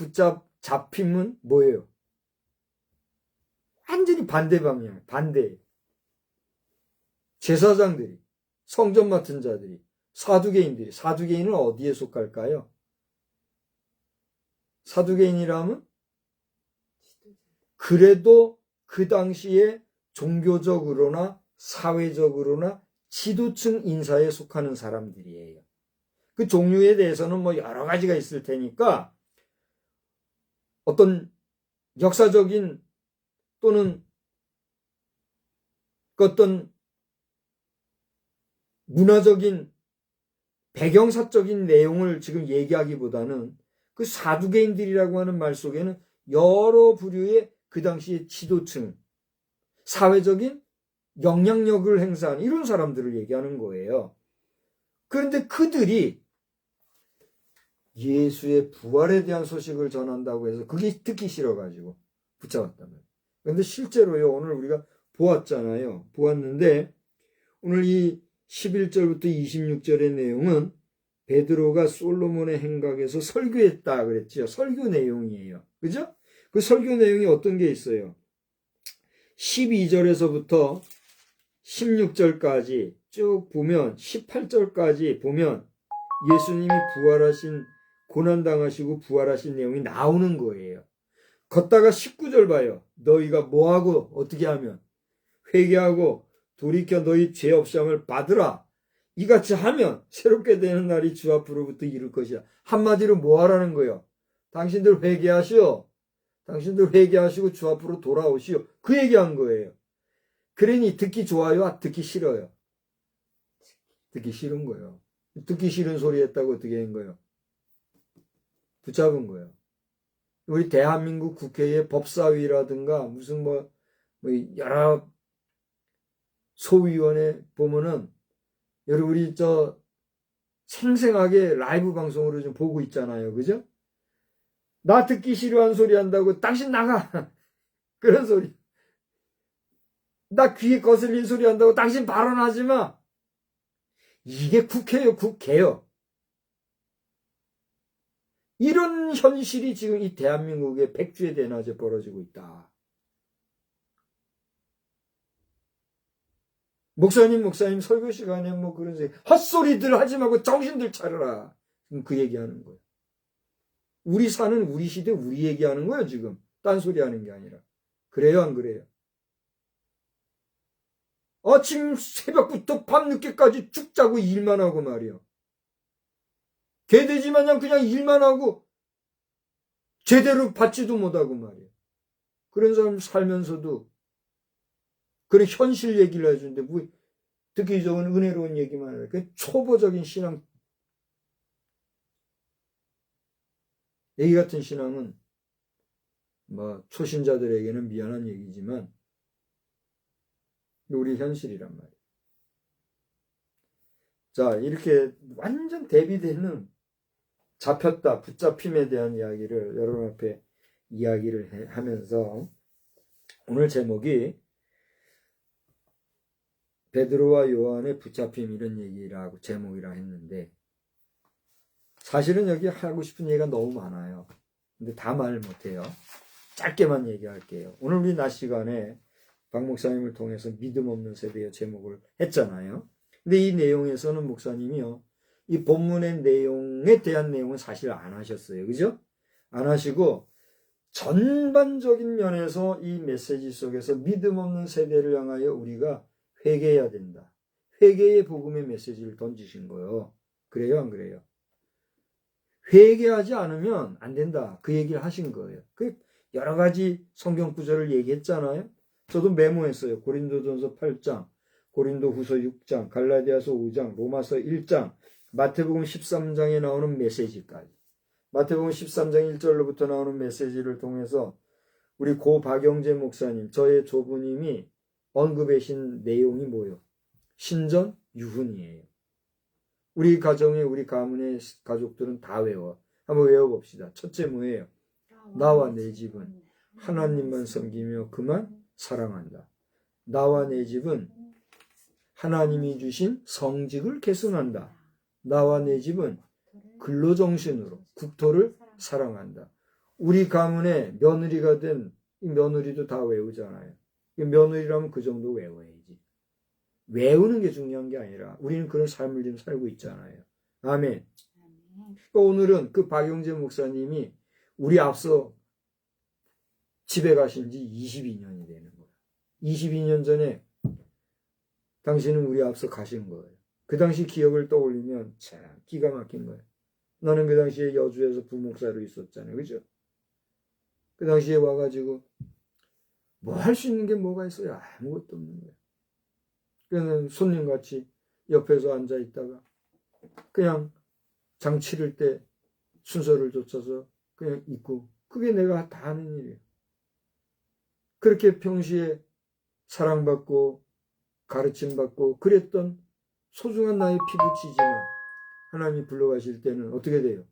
S2: 잡힘은 뭐예요? 완전히 반대 방향, 반대. 제사장들이, 성전 맡은 자들이, 사두개인은 어디에 속할까요? 사두개인이라면 그래도 그 당시에 종교적으로나 사회적으로나 지도층 인사에 속하는 사람들이에요. 그 종류에 대해서는 뭐 여러 가지가 있을 테니까 어떤 역사적인 또는 어떤 문화적인 배경사적인 내용을 지금 얘기하기보다는 그 사두개인들이라고 하는 말 속에는 여러 부류의 그 당시의 지도층, 사회적인 영향력을 행사하는 이런 사람들을 얘기하는 거예요. 그런데 그들이 예수의 부활에 대한 소식을 전한다고 해서 그게 듣기 싫어가지고 붙잡았단 말이에요. 그런데 실제로요, 오늘 우리가 보았잖아요. 보았는데 오늘 이 11절부터 26절의 내용은 베드로가 솔로몬의 행각에서 설교했다 그랬죠. 설교 내용이에요. 그죠? 그 설교 내용이 어떤 게 있어요? 12절에서부터 16절까지 쭉 보면 18절까지 보면 예수님이 부활하신 고난당하시고 부활하신 내용이 나오는 거예요. 걷다가 19절 봐요. 너희가 뭐하고 어떻게 하면 회개하고 돌이켜 너희 죄 없음을 받으라. 이같이 하면 새롭게 되는 날이 주 앞으로부터 이룰 것이야. 한마디로 뭐 하라는 거예요? 당신들 회개하시오. 당신들 회개하시고 주 앞으로 돌아오시오. 그 얘기한 거예요. 그러니 듣기 좋아요? 듣기 싫어요? 듣기 싫은 거예요. 듣기 싫은 소리 했다고 어떻게 한 거예요? 붙잡은 거예요. 우리 대한민국 국회의 법사위라든가 무슨 뭐 여러 소위원회 보면은 여러분 우리 생생하게 라이브 방송으로 좀 보고 있잖아요. 그죠? 나 듣기 싫어하는 소리 한다고 당신 나가. 그런 소리. 나 귀에 거슬린 소리 한다고 당신 발언하지 마. 이게 국회요, 국회요. 이런 현실이 지금 이 대한민국의 백주의 대낮에 벌어지고 있다. 목사님 설교 시간에 뭐 그런 소리 헛소리들 하지 말고 정신들 차려라. 지금 그 얘기하는 거예요. 우리 사는 우리 시대 우리 얘기하는 거예요 지금. 딴소리 하는 게 아니라. 그래요 안 그래요? 아침 새벽부터 밤늦게까지 쭉 자고 일만 하고 말이요. 개돼지 마냥 그냥 일만 하고 제대로 받지도 못하고 말이에요. 그런 사람 살면서도 그런 현실 얘기를 해주는데 뭐 듣기 좋은 은혜로운 얘기만 해요. 그 초보적인 신앙. 얘기 같은 신앙은 뭐 초신자들에게는 미안한 얘기지만 우리 현실이란 말이에요. 자, 이렇게 완전 대비되는 잡혔다, 붙잡힘에 대한 이야기를 여러분 앞에 이야기를 하면서 오늘 제목이 베드로와 요한의 붙잡힘 이런 얘기라고 제목이라 했는데 사실은 여기 하고 싶은 얘기가 너무 많아요. 근데 다 말 못해요. 짧게만 얘기할게요. 오늘 우리 낮 시간에 박 목사님을 통해서 믿음 없는 세대의 제목을 했잖아요. 근데 이 내용에서는 목사님이요. 이 본문의 내용에 대한 내용은 사실 안 하셨어요. 그죠? 안 하시고 전반적인 면에서 이 메시지 속에서 믿음 없는 세대를 향하여 우리가 회개해야 된다. 회개의 복음의 메시지를 던지신 거예요. 그래요? 안 그래요? 회개하지 않으면 안 된다. 그 얘기를 하신 거예요. 그 여러 가지 성경 구절을 얘기했잖아요. 저도 메모했어요. 고린도전서 8장, 고린도후서 6장, 갈라디아서 5장, 로마서 1장, 마태복음 13장에 나오는 메시지까지. 마태복음 13장 1절로부터 나오는 메시지를 통해서 우리 고 박영재 목사님, 저의 조부님이 언급하신 내용이 뭐예요? 신전 유훈이에요. 우리 가정에 우리 가문의 가족들은 다 외워. 한번 외워봅시다. 첫째 뭐예요? 나와 내 집은 하나님만 섬기며 그만 사랑한다. 나와 내 집은 하나님이 주신 성직을 계승한다. 나와 내 집은 근로정신으로 국토를 사랑한다. 우리 가문의 며느리가 된 이 며느리도 다 외우잖아요. 며느리라면 그 정도 외워야지. 외우는 게 중요한 게 아니라 우리는 그런 삶을 지금 살고 있잖아요. 아멘. 그러니까 오늘은 그 박용재 목사님이 우리 앞서 집에 가신 지 22년이 되는 거예요. 22년 전에 당신은 우리 앞서 가신 거예요. 그 당시 기억을 떠올리면 참 기가 막힌 거예요. 나는 그 당시에 여주에서 부목사로 있었잖아요. 그죠? 그 당시에 와가지고 뭐 할 수 있는 게 뭐가 있어요? 아무것도 없는 거예요. 그냥 손님같이 옆에서 앉아 있다가 그냥 장 치를 때 순서를 쫓아서 그냥 있고, 그게 내가 다 하는 일이에요. 그렇게 평시에 사랑받고 가르침받고 그랬던 소중한 나의 피부치지만 하나님이 불러가실 때는 어떻게 돼요?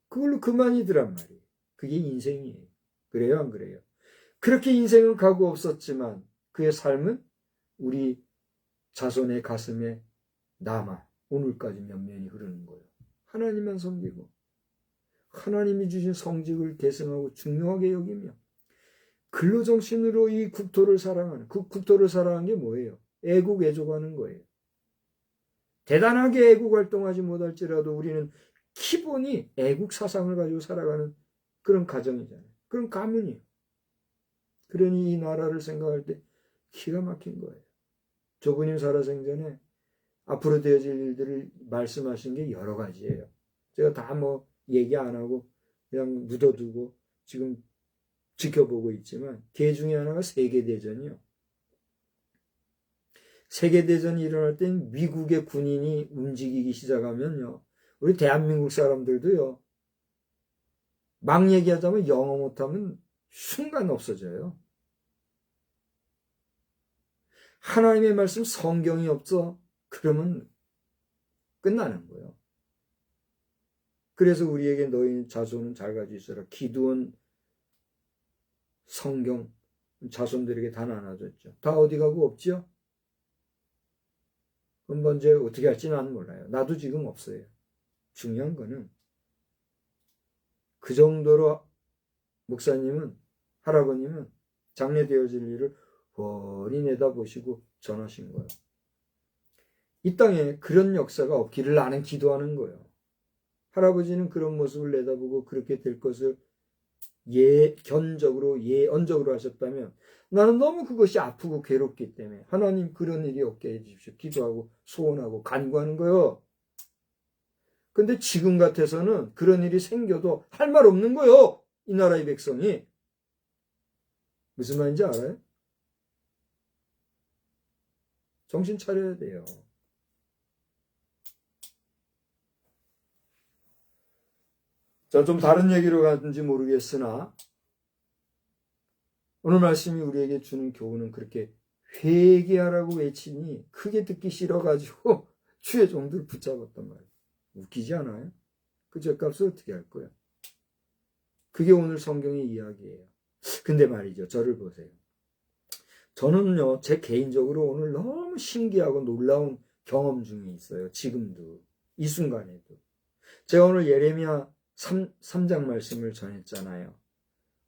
S2: 그걸로 그만이더란 말이에요. 그게 인생이에요. 그래요, 안 그래요? 그렇게 인생은 가고 없었지만 그의 삶은 우리 자손의 가슴에 남아 오늘까지 면면이 흐르는 거예요. 하나님만 섬기고 하나님이 주신 성직을 계승하고 중요하게 여기며 근로정신으로 이 국토를 사랑하는, 그 국토를 사랑하는 게 뭐예요? 애국 애족하는 거예요. 대단하게 애국 활동하지 못할지라도 우리는 기본이 애국 사상을 가지고 살아가는 그런 가정이잖아요. 그런 가문이에요. 그러니 이 나라를 생각할 때 기가 막힌 거예요. 조부님 살아생전에 앞으로 되어질 일들을 말씀하신 게 여러 가지예요. 제가 다 뭐 얘기 안 하고 그냥 묻어두고 지금 지켜보고 있지만 그 중에 하나가 세계대전이요. 세계대전이 일어날 땐 미국의 군인이 움직이기 시작하면요, 우리 대한민국 사람들도요, 막 얘기하자면 영어 못하면 순간 없어져요. 하나님의 말씀 성경이 없어? 그러면 끝나는 거예요. 그래서 우리에게 너희 자손은 잘 가지고 있어라. 기드온 성경 자손들에게 다 나눠줬죠. 다 어디 가고 없죠? 그럼 먼저 어떻게 할지 나는 몰라요. 나도 지금 없어요. 중요한 거는 그 정도로 목사님은, 할아버님은 장례되어질 일을 훤히 내다보시고 전하신 거예요. 이 땅에 그런 역사가 없기를 나는 기도하는 거예요. 할아버지는 그런 모습을 내다보고 그렇게 될 것을 예견적으로 예언적으로 하셨다면 나는 너무 그것이 아프고 괴롭기 때문에 하나님 그런 일이 없게 해주십시오. 기도하고 소원하고 간구하는 거예요. 근데 지금 같아서는 그런 일이 생겨도 할 말 없는 거예요. 이 나라의 백성이. 무슨 말인지 알아요? 정신 차려야 돼요. 자, 좀 다른 얘기로 가는지 모르겠으나 오늘 말씀이 우리에게 주는 교훈은 그렇게 회개하라고 외치니 크게 듣기 싫어가지고 주의 종들을 붙잡았단 말이에요. 웃기지 않아요? 그 죗값을 어떻게 할 거야? 그게 오늘 성경의 이야기예요. 근데 말이죠, 저를 보세요. 저는요, 제 개인적으로 오늘 너무 신기하고 놀라운 경험 중에 있어요. 지금도, 이 순간에도. 제가 오늘 예레미야 3장 말씀을 전했잖아요.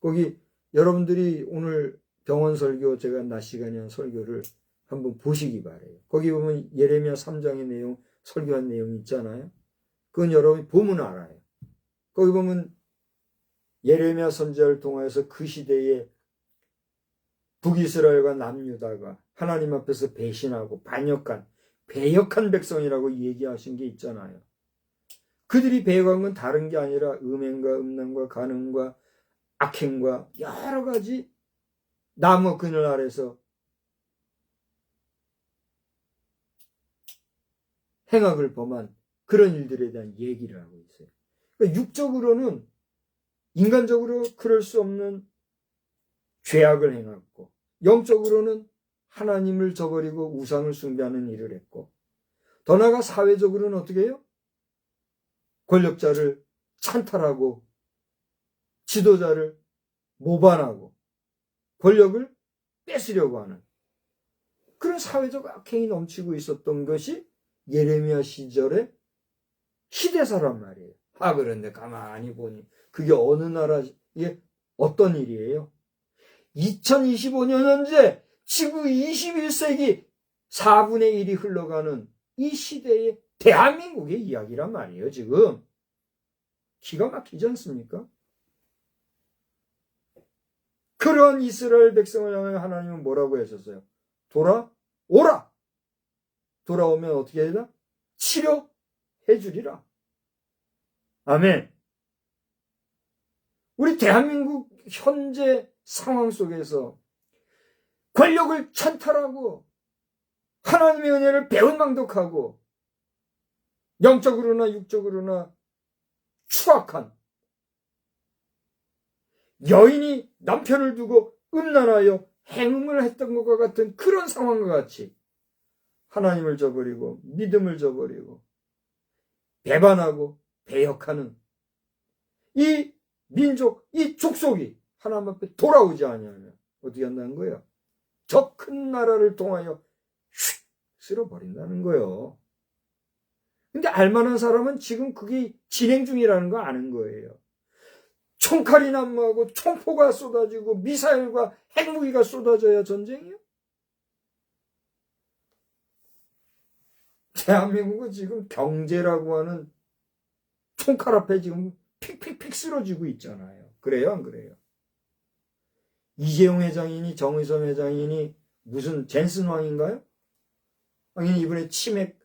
S2: 거기 여러분들이 오늘 병원 설교, 제가 낮 시간에 한 설교를 한번 보시기 바래요. 거기 보면 예레미야 3장의 내용, 설교한 내용이 있잖아요. 그건 여러분이 보면 알아요. 거기 보면 예레미야 선지자를 통해서 그 시대에 북이스라엘과 남유다가 하나님 앞에서 배신하고 배역한 백성이라고 얘기하신 게 있잖아요. 그들이 배역한 건 다른 게 아니라 음행과 음란과 간음과 악행과 여러 가지 나무 그늘 아래서 행악을 범한 그런 일들에 대한 얘기를 하고 있어요. 그러니까 육적으로는, 인간적으로 그럴 수 없는 죄악을 행했고, 영적으로는 하나님을 저버리고 우상을 숭배하는 일을 했고, 더 나아가 사회적으로는 어떻게 해요? 권력자를 찬탈하고 지도자를 모반하고 권력을 뺏으려고 하는 그런 사회적 악행이 넘치고 있었던 것이 예레미야 시절의 시대사란 말이에요. 그런데 가만히 보니 그게 어느 나라의 어떤 일이에요? 2025년 현재 지구 21세기 4분의 1이 흘러가는 이 시대의 대한민국의 이야기란 말이에요. 지금 기가 막히지 않습니까? 그런 이스라엘 백성을 향하여 하나님은 뭐라고 하셨어요? 돌아오라! 돌아오면 어떻게 해야 되나? 치료해 주리라. 아멘. 우리 대한민국 현재 상황 속에서 권력을 찬탈하고 하나님의 은혜를 배은망덕하고 영적으로나 육적으로나 추악한 여인이 남편을 두고 음란하여 행음을 했던 것과 같은 그런 상황과 같이 하나님을 저버리고 믿음을 저버리고 배반하고 배역하는 이 민족, 이 족속이 하나님 앞에 돌아오지 않으면 어떻게 한다는 거예요? 저 큰 나라를 통하여 휙 쓸어버린다는 거예요. 근데 알만한 사람은 지금 그게 진행 중이라는 거 아는 거예요. 총칼이 난무하고 총포가 쏟아지고 미사일과 핵무기가 쏟아져야 전쟁이요? 대한민국은 지금 경제라고 하는 총칼 앞에 지금 픽픽픽 쓰러지고 있잖아요. 그래요, 안 그래요? 이재용 회장이니 정의선 회장이니 무슨 젠슨 왕인가요? 당연히 이번에 치맥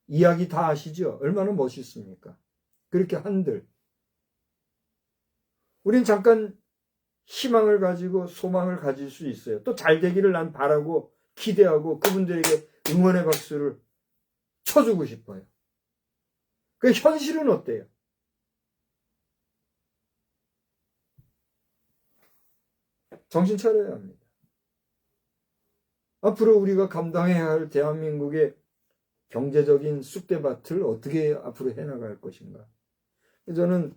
S2: 이야기 다 아시죠? 얼마나 멋있습니까? 그렇게 한들 우린 잠깐 희망을 가지고 소망을 가질 수 있어요. 또 잘 되기를 난 바라고 기대하고 그분들에게 응원의 박수를 쳐주고 싶어요. 그 현실은 어때요? 정신 차려야 합니다. 앞으로 우리가 감당해야 할 대한민국의 경제적인 쑥대밭을 어떻게 앞으로 해나갈 것인가. 저는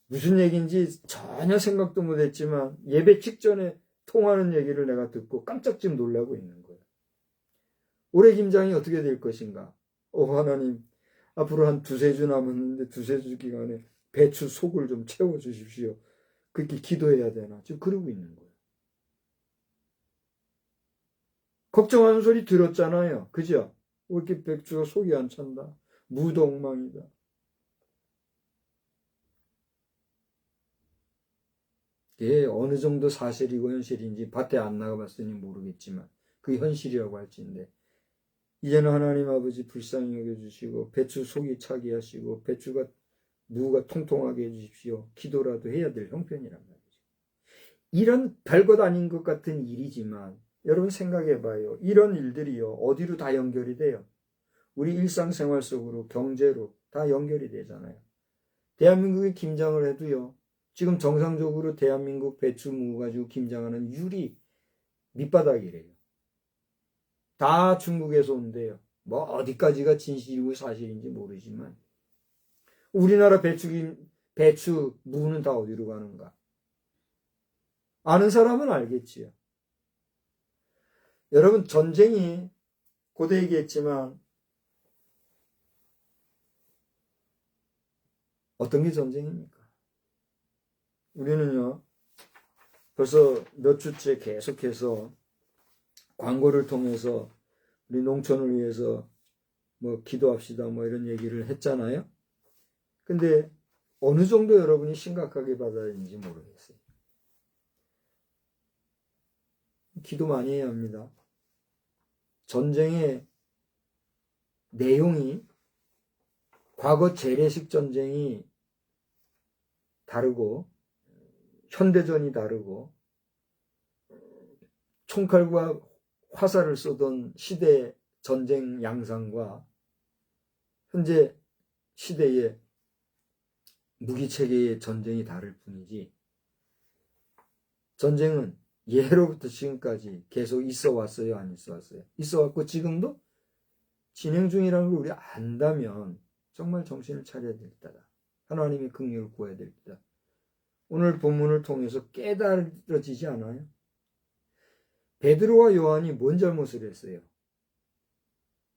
S2: 무슨 얘기인지 전혀 생각도 못했지만 예배 직전에 통하는 얘기를 내가 듣고 깜짝집 놀라고 있는 거예요. 올해 김장이 어떻게 될 것인가. 하나님, 앞으로 한 두세 주 남았는데 두세 주 기간에 배추 속을 좀 채워주십시오. 그렇게 기도해야 되나. 지금 그러고 있는 거예요. 걱정하는 소리 들었잖아요. 그죠? 왜 이렇게 배추가 속이 안 찬다. 무도 엉망이다. 이게 어느 정도 사실이고 현실인지 밭에 안 나가봤으니 모르겠지만 그 현실이라고 할지인데 이제는 하나님 아버지 불쌍히 여겨주시고 배추 속이 차게 하시고 무가 통통하게 해주십시오. 기도라도 해야 될 형편이란 말이죠. 이런 별것 아닌 것 같은 일이지만 여러분 생각해봐요. 이런 일들이요. 어디로 다 연결이 돼요? 우리 일상생활 속으로 경제로 다 연결이 되잖아요. 대한민국이 김장을 해도요. 지금 정상적으로 대한민국 배추 무 가지고 김장하는 율이 밑바닥이래요. 다 중국에서 온대요. 뭐 어디까지가 진실이고 사실인지 모르지만 우리나라 배추 무는 다 어디로 가는가? 아는 사람은 알겠지요. 여러분 전쟁이 고대 얘기했지만 어떤 게 전쟁입니까? 우리는요 벌써 몇 주째 계속해서 광고를 통해서 우리 농촌을 위해서 뭐 기도합시다 뭐 이런 얘기를 했잖아요. 근데 어느 정도 여러분이 심각하게 받아야 되는지 모르겠어요. 기도 많이 해야 합니다. 전쟁의 내용이 과거 재래식 전쟁이 다르고 현대전이 다르고 총칼과 화살을 쏘던 시대 전쟁 양상과 현재 시대의 무기체계의 전쟁이 다를 뿐이지 전쟁은 예로부터 지금까지 계속 있어 왔어요? 안 있어 왔어요? 있어 왔고 지금도 진행 중이라는 걸 우리 안다면 정말 정신을 차려야 될 때다. 하나님의 긍휼을 구해야 될 때다. 오늘 본문을 통해서 깨달아지지 않아요? 베드로와 요한이 뭔 잘못을 했어요?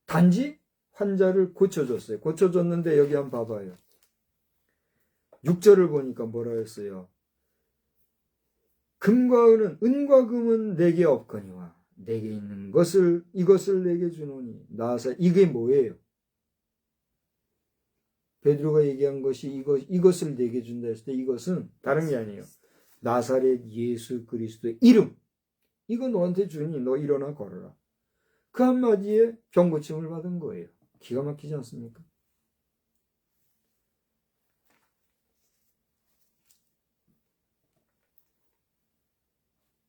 S2: 단지 환자를 고쳐줬어요. 고쳐줬는데 여기 한번 봐봐요. 6절을 보니까 뭐라 했어요? 은과 금은 내게 없거니와 내게 있는 것을 이것을 내게 주노니 나아서 이게 뭐예요? 베드로가 얘기한 것이 이것을 내게 준다 했을 때 이것은 다른 게 아니에요. 나사렛 예수 그리스도의 이름. 이거 너한테 주니 너 일어나 걸어라. 그 한마디에 병 고침을 받은 거예요. 기가 막히지 않습니까?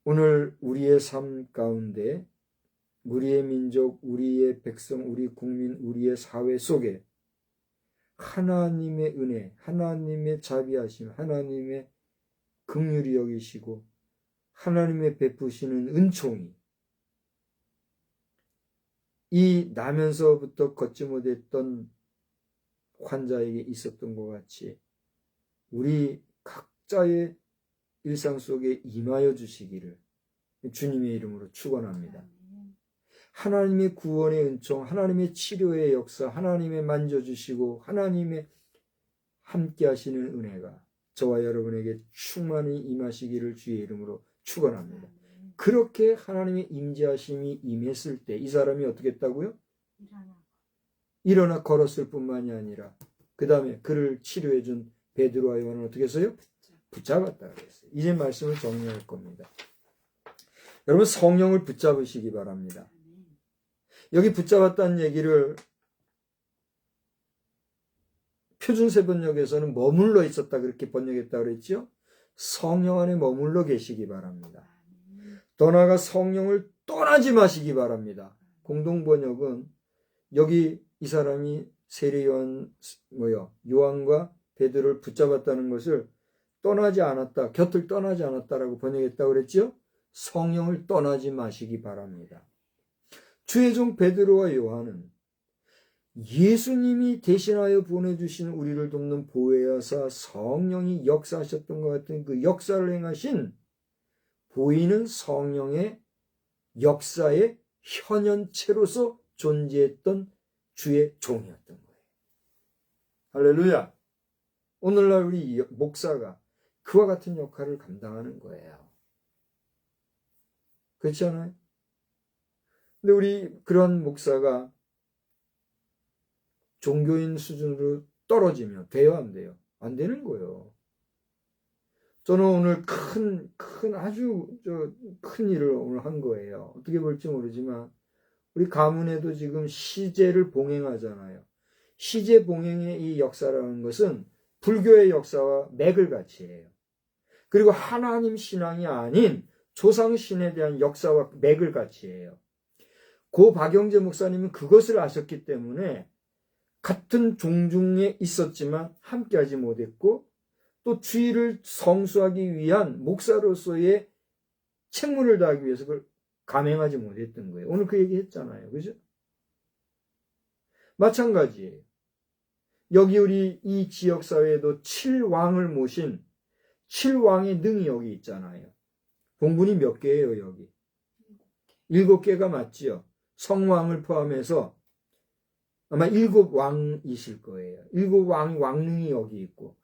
S2: 오늘 우리의 삶 가운데 우리의 민족, 우리의 백성, 우리 국민, 우리의 사회 속에 하나님의 은혜, 하나님의 자비하심, 하나님의 긍휼히 여기시고 하나님의 베푸시는 은총이 이 나면서부터 걷지 못했던 환자에게 있었던 것 같이 우리 각자의 일상 속에 임하여 주시기를 주님의 이름으로 축원합니다. 하나님의 구원의 은총, 하나님의 치료의 역사, 하나님의 만져주시고 하나님의 함께 하시는 은혜가 저와 여러분에게 충만히 임하시기를 주의 이름으로 축원합니다. 그렇게 하나님의 임재하심이 임했을 때 이 사람이 어떻게 했다고요? 일어나 걸었을 뿐만이 아니라 그 다음에 그를 치료해준 베드로와 요한은 어떻게 했어요? 붙잡았다 그랬어요. 이제 말씀을 정리할 겁니다. 여러분 성령을 붙잡으시기 바랍니다. 여기 붙잡았다는 얘기를 표준세번역에서는 머물러 있었다 그렇게 번역했다고 그랬죠. 성령 안에 머물러 계시기 바랍니다. 더 나아가 성령을 떠나지 마시기 바랍니다. 공동번역은 여기 이 사람이 세례 요한과 베드로를 붙잡았다는 것을 떠나지 않았다, 곁을 떠나지 않았다라고 번역했다고 그랬죠. 성령을 떠나지 마시기 바랍니다. 주의 종 베드로와 요한은 예수님이 대신하여 보내주신 우리를 돕는 보혜사 성령이 역사하셨던 것 같은 그 역사를 행하신 보이는 성령의 역사의 현현체로서 존재했던 주의 종이었던 거예요. 할렐루야! 오늘날 우리 목사가 그와 같은 역할을 감당하는 거예요. 그렇지 않아요? 근데 우리 그런 목사가 종교인 수준으로 떨어지면 돼요, 안 돼요? 안 되는 거예요. 저는 오늘 아주 큰 일을 오늘 한 거예요. 어떻게 볼지 모르지만 우리 가문에도 지금 시제를 봉행하잖아요. 시제 봉행의 이 역사라는 것은 불교의 역사와 맥을 같이 해요. 그리고 하나님 신앙이 아닌 조상신에 대한 역사와 맥을 같이 해요. 고 박영재 목사님은 그것을 아셨기 때문에 같은 종중에 있었지만 함께하지 못했고 또 주의를 성수하기 위한 목사로서의 책무를 다하기 위해서 그걸 감행하지 못했던 거예요. 오늘 그 얘기 했잖아요. 그죠? 마찬가지예요. 여기 우리 이 지역사회에도 7왕을 모신 7왕의 능이 여기 있잖아요. 봉분이 몇 개예요, 여기? 7개가 맞지요. 성왕을 포함해서 아마 7왕이실 거예요. 7왕, 왕릉이 여기 있고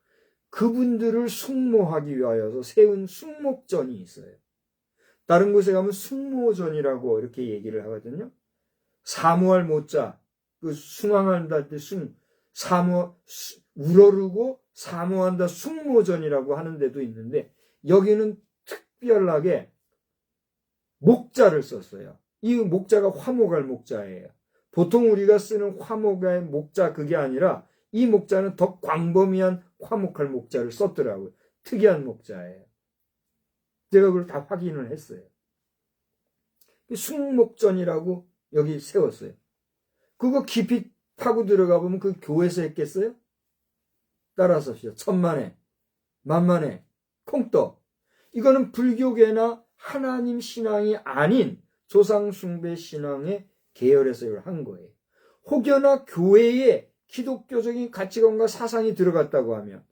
S2: 그분들을 숙모하기 위하여서 세운 숙목전이 있어요. 다른 곳에 가면 숙모전이라고 이렇게 얘기를 하거든요. 사모할 모자, 그 숭앙한다 때 우러르고 사모한다 숙모전이라고 하는 데도 있는데 여기는 특별하게 목자를 썼어요. 이 목자가 화목할 목자예요. 보통 우리가 쓰는 화목의 목자 그게 아니라 이 목자는 더 광범위한 화목할 목자를 썼더라고요. 특이한 목자예요. 제가 그걸 다 확인을 했어요. 숙목전이라고 여기 세웠어요. 그거 깊이 파고 들어가 보면 그 교회에서 했겠어요? 따라서 하시죠. 천만에, 만만에, 콩떡. 이거는 불교계나 하나님 신앙이 아닌 조상 숭배 신앙의 계열에서 이걸 한 거예요. 혹여나 교회에 기독교적인 가치관과 사상이 들어갔다고 하면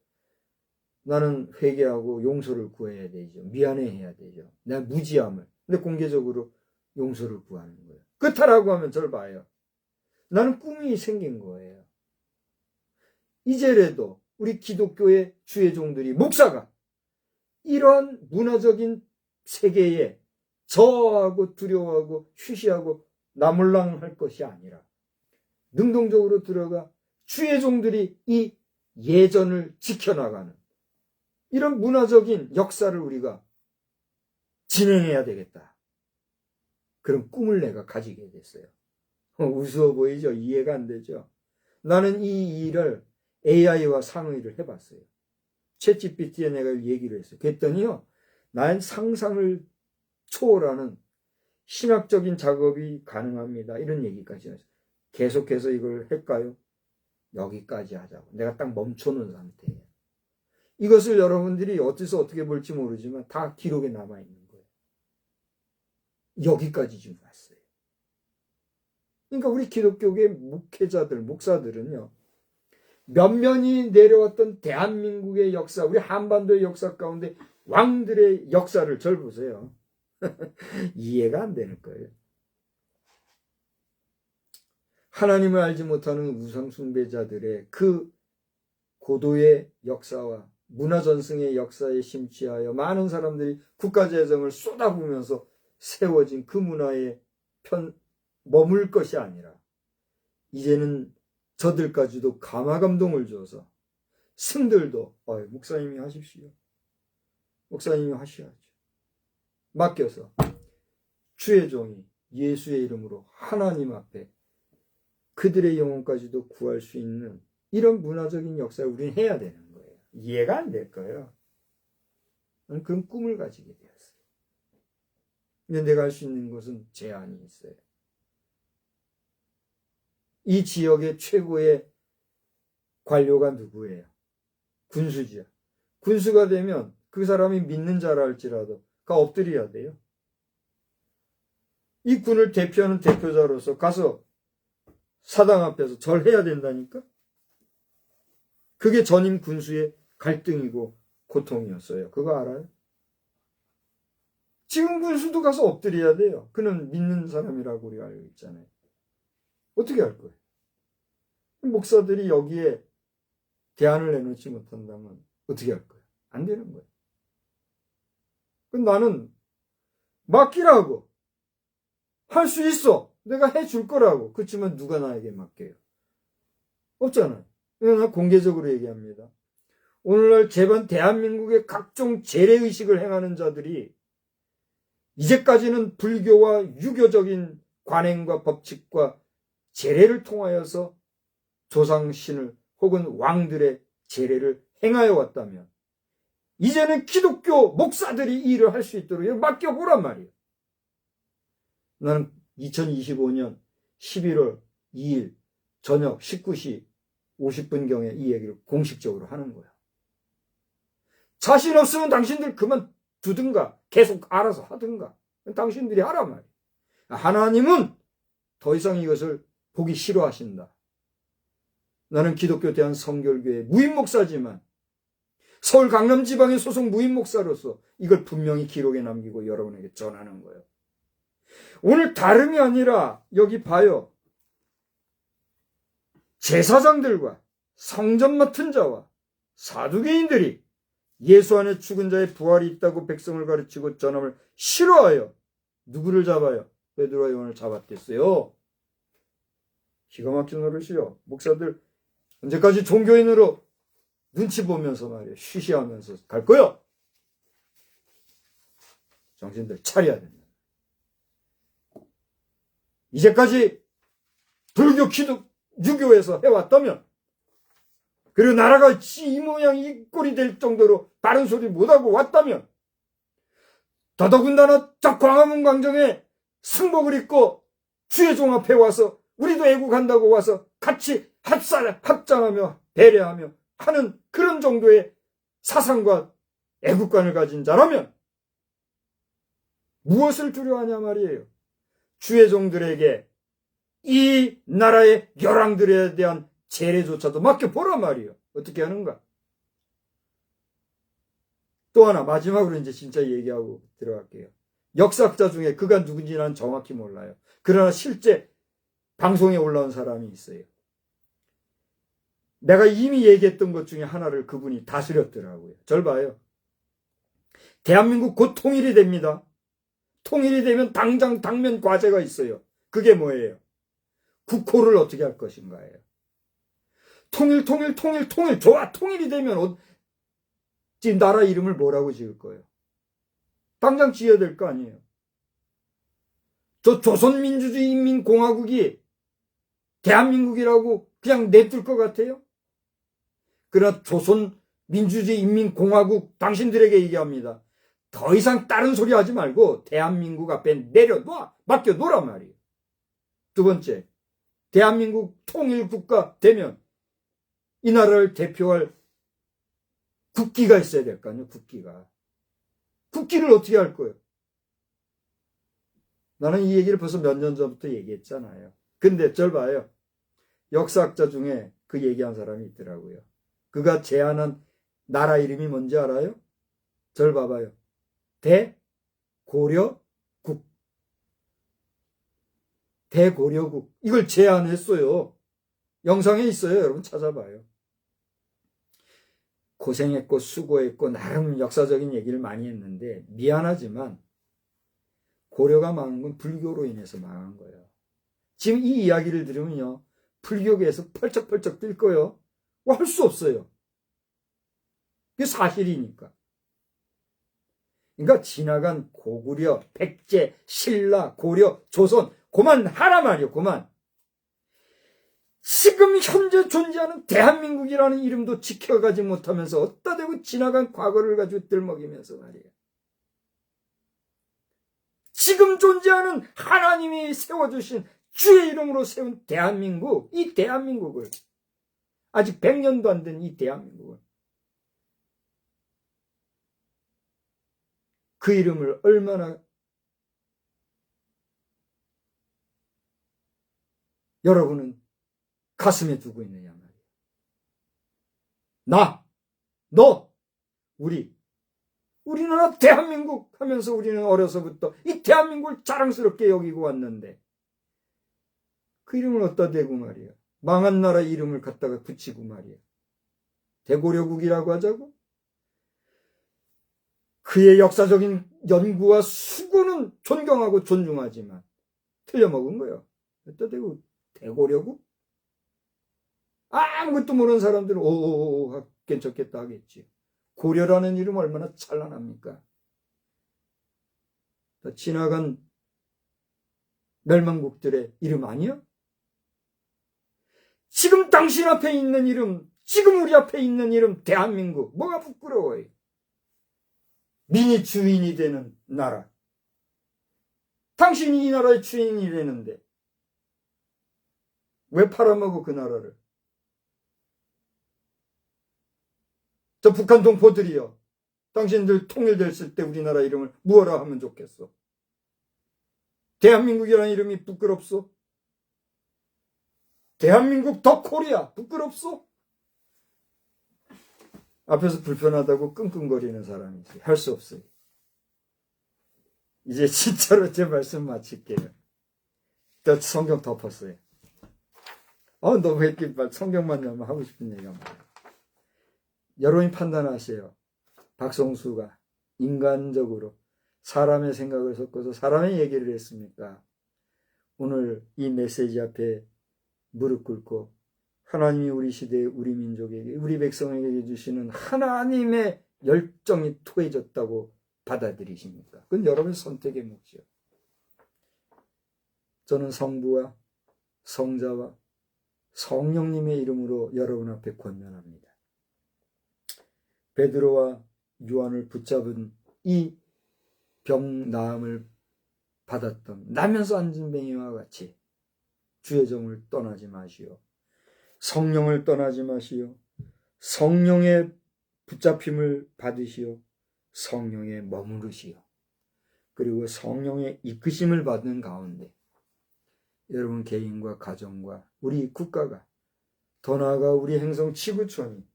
S2: 나는 회개하고 용서를 구해야 되죠. 미안해해야 되죠. 내 무지함을. 근데 공개적으로 용서를 구하는 거예요. 그렇다라고 하면 저를 봐요. 나는 꿈이 생긴 거예요. 이제라도 우리 기독교의 주의 종들이, 목사가 이러한 문화적인 세계에 저하고 두려워하고 쉬쉬하고 나몰랑할 것이 아니라 능동적으로 들어가 주의 종들이 이 예전을 지켜나가는 이런 문화적인 역사를 우리가 진행해야 되겠다. 그런 꿈을 내가 가지게 됐어요. 우스워 보이죠? 이해가 안 되죠? 나는 이 일을 AI와 상의를 해봤어요. 챗GPT에 내가 얘기를 했어요. 그랬더니요, 난 상상을 초월하는 신학적인 작업이 가능합니다. 이런 얘기까지 했어요. 계속해서 이걸 할까요? 여기까지 하자고. 내가 딱 멈춰놓은 상태예요. 이것을 여러분들이 어디서 어떻게 볼지 모르지만 다 기록에 남아있는 거예요. 여기까지 지금 왔어요. 그러니까 우리 기독교계 목회자들, 목사들은요, 면면이 내려왔던 대한민국의 역사, 우리 한반도의 역사 가운데 왕들의 역사를 절 보세요. 이해가 안 되는 거예요. 하나님을 알지 못하는 우상숭배자들의 그 고도의 역사와 문화전승의 역사에 심취하여 많은 사람들이 국가재정을 쏟아부으면서 세워진 그 문화에 머물 것이 아니라 이제는 저들까지도 감화감동을 줘서 승들도 목사님이 하십시오. 목사님이 하셔야죠. 맡겨서 주의 종이 예수의 이름으로 하나님 앞에 그들의 영혼까지도 구할 수 있는 이런 문화적인 역사를 우리는 해야 되는 거예요. 이해가 안 될 거예요. 나는 그런 꿈을 가지게 되었어요. 근데 내가 할 수 있는 것은 제한이 있어요. 이 지역의 최고의 관료가 누구예요? 군수지요. 군수가 되면 그 사람이 믿는 자라 할지라도 가 엎드려야 돼요. 이 군을 대표하는 대표자로서 가서 사당 앞에서 절해야 된다니까? 그게 전임 군수의 갈등이고 고통이었어요. 그거 알아요? 지금 군수도 가서 엎드려야 돼요. 그는 믿는 사람이라고 우리가 알고 있잖아요. 어떻게 할 거예요? 목사들이 여기에 대안을 내놓지 못한다면 어떻게 할 거예요? 안 되는 거예요. 나는 맡기라고. 할 수 있어. 내가 해줄 거라고. 그렇지만 누가 나에게 맡겨요? 없잖아요. 난 공개적으로 얘기합니다. 오늘날 제반 대한민국의 각종 재래의식을 행하는 자들이 이제까지는 불교와 유교적인 관행과 법칙과 재래를 통하여서 조상신을 혹은 왕들의 재래를 행하여 왔다면 이제는 기독교 목사들이 이 일을 할 수 있도록 맡겨보란 말이에요. 나는 2025년 11월 2일 저녁 19시 50분경에 이 얘기를 공식적으로 하는 거야. 자신 없으면 당신들 그만 두든가 계속 알아서 하든가 당신들이 하란 말이에요. 하나님은 더 이상 이것을 보기 싫어하신다. 나는 기독교 대한성결교회 무임목사지만 서울 강남지방의 소속 무임목사로서 이걸 분명히 기록에 남기고 여러분에게 전하는 거예요. 오늘 다름이 아니라 여기 봐요. 제사장들과 성전 맡은 자와 사두개인들이 예수 안에 죽은 자의 부활이 있다고 백성을 가르치고 전함을 싫어하여 누구를 잡아요? 베드로와 요한을 잡았댔어요. 기가 막힌 노릇이요. 목사들 언제까지 종교인으로 눈치 보면서 말이에요. 쉬쉬하면서 갈 거요. 정신들 차려야 된다. 이제까지 불교, 기독, 유교에서 해왔다면 그리고 나라가 이 모양 이 꼴이 될 정도로 바른 소리 못하고 왔다면 더더군다나 저 광화문 광장에 승복을 입고 주의 종 앞에 와서 우리도 애국한다고 와서 같이 합장하며 배려하며 하는 그런 정도의 사상과 애국관을 가진 자라면 무엇을 두려워하냐 말이에요. 주의 종들에게 이 나라의 열왕들에 대한 재래조차도 맡겨보란 말이에요. 어떻게 하는가? 또 하나 마지막으로 이제 진짜 얘기하고 들어갈게요. 역사학자 중에 그가 누군지 난 정확히 몰라요. 그러나 실제 방송에 올라온 사람이 있어요. 내가 이미 얘기했던 것 중에 하나를 그분이 다스렸더라고요. 절 봐요. 대한민국 곧 통일이 됩니다. 통일이 되면 당장 당면 과제가 있어요. 그게 뭐예요? 국호를 어떻게 할 것인가예요. 통일. 좋아. 통일이 되면 지금 나라 이름을 뭐라고 지을 거예요? 당장 지어야 될 거 아니에요. 저 조선민주주의인민공화국이 대한민국이라고 그냥 내둘 것 같아요? 그러나 조선민주주의인민공화국 당신들에게 얘기합니다. 더 이상 다른 소리 하지 말고 대한민국 앞에 내려놔. 맡겨놓으란 말이에요. 두 번째, 대한민국 통일국가 되면 이 나라를 대표할 국기가 있어야 될 거 아니에요. 국기가. 국기를 어떻게 할 거예요? 나는 이 얘기를 벌써 몇 년 전부터 얘기했잖아요. 근데 절 봐요. 역사학자 중에 그 얘기한 사람이 있더라고요. 그가 제안한 나라 이름이 뭔지 알아요? 절 봐봐요. 대고려국. 대고려국. 이걸 제안했어요. 영상에 있어요. 여러분 찾아봐요. 고생했고 수고했고 나름 역사적인 얘기를 많이 했는데 미안하지만 고려가 망한 건 불교로 인해서 망한 거예요. 지금 이 이야기를 들으면요. 불교계에서 펄쩍펄쩍 뛸 거예요. 할 수 없어요. 그게 사실이니까. 그러니까 지나간 고구려, 백제, 신라, 고려, 조선 그만하라 말이요. 그만. 지금 현재 존재하는 대한민국이라는 이름도 지켜가지 못하면서 어디다 대고 지나간 과거를 가지고 뜰먹이면서 말이에요. 지금 존재하는 하나님이 세워주신 주의 이름으로 세운 대한민국, 이 대한민국을 아직 100년도 안 된 이 대한민국을 그 이름을 얼마나 여러분은 가슴에 두고 있느냐 말이에요. 나, 너, 우리나라 대한민국 하면서 우리는 어려서부터 이 대한민국을 자랑스럽게 여기고 왔는데 그 이름을 어디다 대고 말이에요. 망한 나라 이름을 갖다가 붙이고 말이에요. 대고려국이라고 하자고? 그의 역사적인 연구와 수고는 존경하고 존중하지만 틀려먹은 거예요. 어디다 대고 대고려국? 아무것도 모르는 사람들은 오 괜찮겠다 하겠지. 고려라는 이름 얼마나 찬란합니까? 지나간 멸망국들의 이름 아니야? 지금 당신 앞에 있는 이름, 지금 우리 앞에 있는 이름 대한민국 뭐가 부끄러워요? 민이 주인이 되는 나라. 당신이 이 나라의 주인이 되는데 왜 팔아먹어 그 나라를? 저 북한 동포들이요. 당신들 통일됐을 때 우리나라 이름을 무엇라 하면 좋겠어? 대한민국이라는 이름이 부끄럽소? 대한민국 더 코리아 부끄럽소? 앞에서 불편하다고 끙끙거리는 사람이 있어요. 할 수 없어요. 이제 진짜로 제 말씀 마칠게요. 저 성경 덮었어요. 너 왜 이렇게 성경만 나면 하고 싶은 얘기가 많아요. 여러분이 판단하세요. 박성수가 인간적으로 사람의 생각을 섞어서 사람의 얘기를 했습니까? 오늘 이 메시지 앞에 무릎 꿇고 하나님이 우리 시대에 우리 민족에게 우리 백성에게 주시는 하나님의 열정이 토해졌다고 받아들이십니까? 그건 여러분의 선택의 몫이요. 저는 성부와 성자와 성령님의 이름으로 여러분 앞에 권면합니다. 베드로와 요한을 붙잡은 이 병 나음을 받았던 나면서 앉은 뱅이와 같이 주의 종을 떠나지 마시오. 성령을 떠나지 마시오. 성령의 붙잡힘을 받으시오. 성령에 머무르시오. 그리고 성령의 이끄심을 받는 가운데 여러분 개인과 가정과 우리 국가가 더 나아가 우리 행성 지구촌이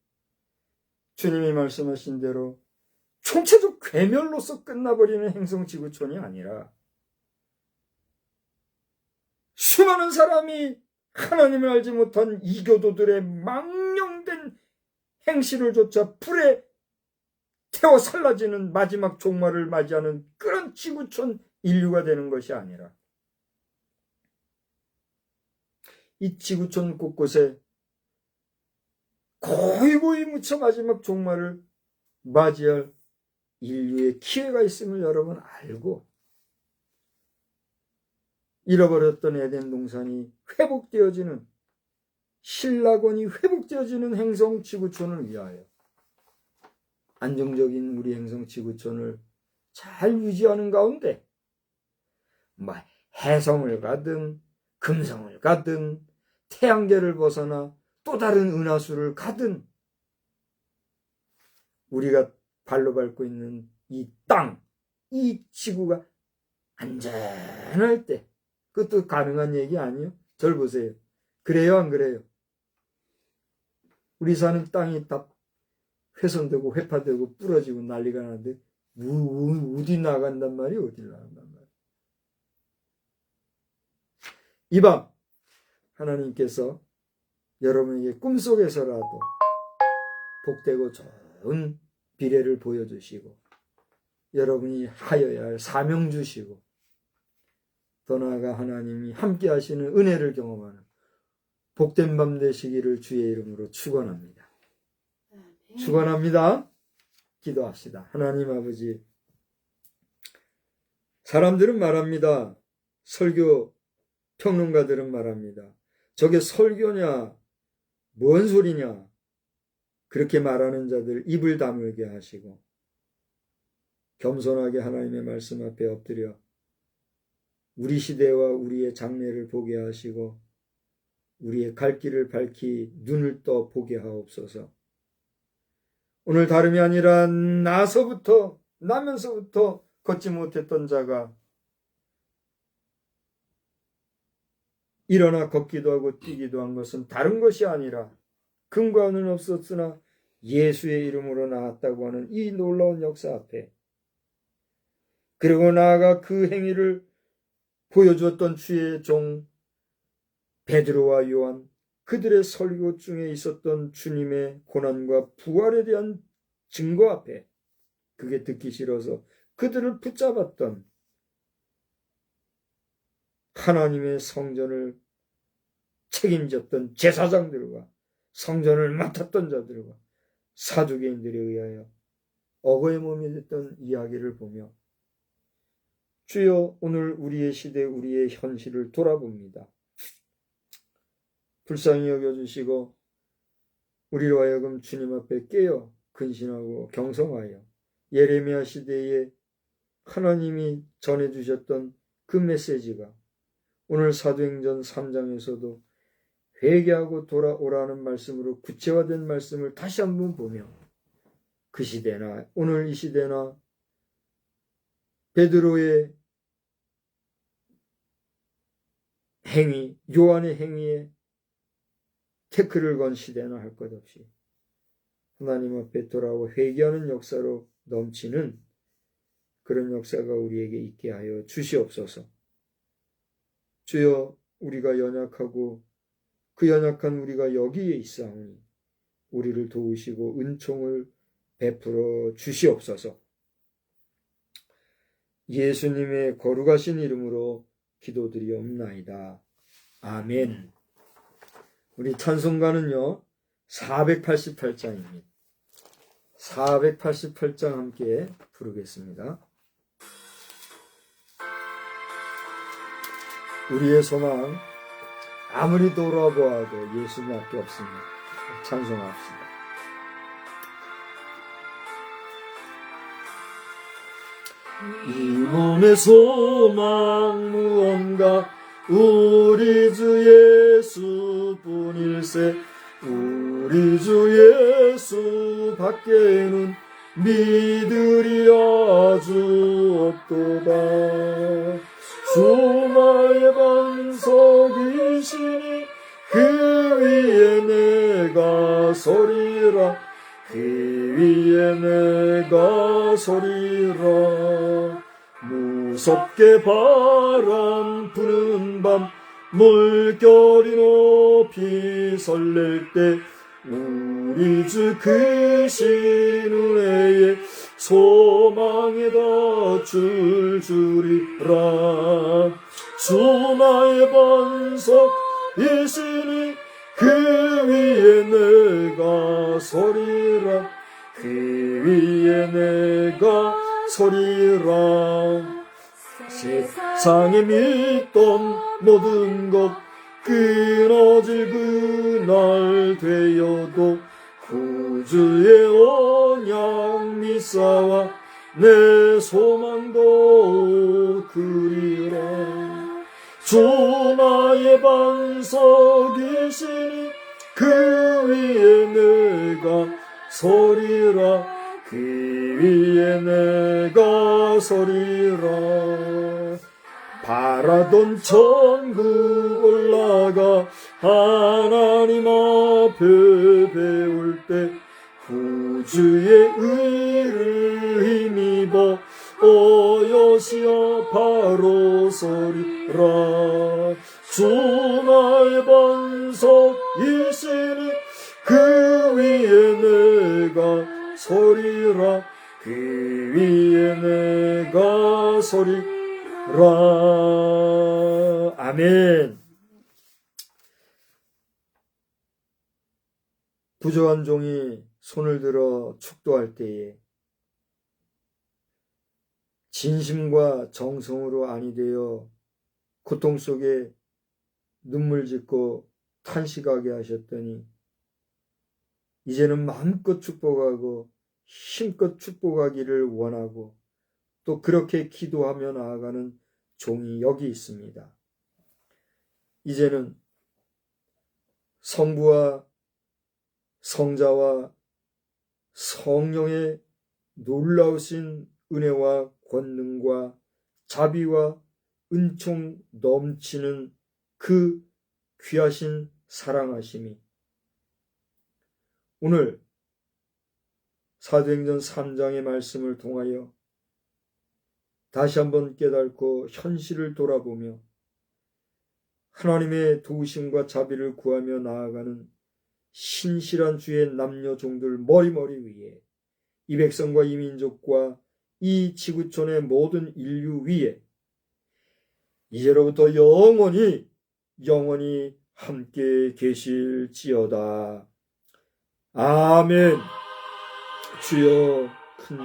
S2: 주님이 말씀하신 대로 총체적 괴멸로서 끝나버리는 행성지구촌이 아니라 수많은 사람이 하나님을 알지 못한 이교도들의 망령된 행실을 조차 불에 태워 살라지는 마지막 종말을 맞이하는 그런 지구촌 인류가 되는 것이 아니라 이 지구촌 곳곳에 고이 묻혀 마지막 종말을 맞이할 인류의 기회가 있음을 여러분 알고 잃어버렸던 에덴 동산이 회복되어지는 신라권이 회복되어지는 행성 지구촌을 위하여 안정적인 우리 행성 지구촌을 잘 유지하는 가운데 해성을 가든 금성을 가든 태양계를 벗어나 또 다른 은하수를 가든 우리가 발로 밟고 있는 이 땅, 이 지구가 안전할 때 그것도 가능한 얘기 아니에요? 절 보세요. 그래요 안 그래요? 우리 사는 땅이 다 훼손되고 회파되고 부러지고 난리가 나는데 어디 나간단 말이에요? 어디 나간단 말이에요? 이 밤 하나님께서 여러분에게 꿈속에서라도 복되고 좋은 비례를 보여주시고 여러분이 하여야 할 사명 주시고 더 나아가 하나님이 함께 하시는 은혜를 경험하는 복된 밤 되시기를 주의 이름으로 축원합니다. 축원합니다. 기도합시다. 하나님 아버지, 사람들은 말합니다. 설교 평론가들은 말합니다. 저게 설교냐 뭔 소리냐 그렇게 말하는 자들 입을 다물게 하시고 겸손하게 하나님의 말씀 앞에 엎드려 우리 시대와 우리의 장래를 보게 하시고 우리의 갈 길을 밝히 눈을 떠 보게 하옵소서. 오늘 다름이 아니라 나면서부터 걷지 못했던 자가 일어나 걷기도 하고 뛰기도 한 것은 다른 것이 아니라 근거는 없었으나 예수의 이름으로 나왔다고 하는 이 놀라운 역사 앞에 그리고 나아가 그 행위를 보여주었던 주의 종 베드로와 요한 그들의 설교 중에 있었던 주님의 고난과 부활에 대한 증거 앞에 그게 듣기 싫어서 그들을 붙잡았던 하나님의 성전을 책임졌던 제사장들과 성전을 맡았던 자들과 사두개인들에 의하여 어거의 몸이 됐던 이야기를 보며 주여 오늘 우리의 시대 우리의 현실을 돌아봅니다. 불쌍히 여겨주시고 우리로 하여금 주님 앞에 깨어 근신하고 경성하여 예레미야 시대에 하나님이 전해주셨던 그 메시지가 오늘 사도행전 3장에서도 회개하고 돌아오라는 말씀으로 구체화된 말씀을 다시 한번 보며 그 시대나 오늘 이 시대나 베드로의 행위, 요한의 행위에 태클을 건 시대나 할 것 없이 하나님 앞에 돌아와 회개하는 역사로 넘치는 그런 역사가 우리에게 있게 하여 주시옵소서. 주여 우리가 연약하고 그 연약한 우리가 여기에 있사오니 우리를 도우시고 은총을 베풀어 주시옵소서. 예수님의 거룩하신 이름으로 기도드리옵나이다. 아멘. 우리 찬송가는요 488장입니다. 488장 함께 부르겠습니다. 우리의 소망 아무리 돌아보아도 예수님밖에 없습니다. 찬송합시다.
S1: 이 몸의 소망 무언가 우리 주 예수뿐일세. 우리 주 예수 밖에는 믿으리 아주 없도다. 수마의 반석이시니 그 위에 내가 서리라. 그
S2: 위에 내가 서리라. 무섭게 바람 부는 밤 물결이 높이 설렐 때 우리 주 크신 은혜에 소망에다 줄주리라. 주 나의 반석이시니 그 위에 내가 서리라. 그 위에 내가 서리라. 세상에 믿던 모든 것 끊어질 그날 되어도 구주의 언약 믿사와 내 소망도 그리라. 주 나의 반석이시니 그 위에 내가 서리라. 그 위에 내가 서리라. 바라던 천국 올라가 하나님 앞에 배울 때 구주의 의를 힘입어 여시야 바로 서리라. 주 나의 반석이시니 그 위에 내가 서리라. 그 위에 내가 서리라. 아멘. 부조한 종이 손을 들어 축도할 때에 진심과 정성으로 안이 되어 고통 속에 눈물 짓고 탄식하게 하셨더니 이제는 마음껏 축복하고 힘껏 축복하기를 원하고 또 그렇게 기도하며 나아가는 종이 여기 있습니다. 이제는 성부와 성자와 성령의 놀라우신 은혜와 권능과 자비와 은총 넘치는 그 귀하신 사랑하심이 오늘 사도행전 3장의 말씀을 통하여 다시 한번 깨닫고 현실을 돌아보며 하나님의 도우심과 자비를 구하며 나아가는 신실한 주의 남녀 종들 머리머리 위에 이 백성과 이 민족과 이 지구촌의 모든 인류 위에 이제로부터 영원히 함께 계실지어다. 아멘. 주여 큰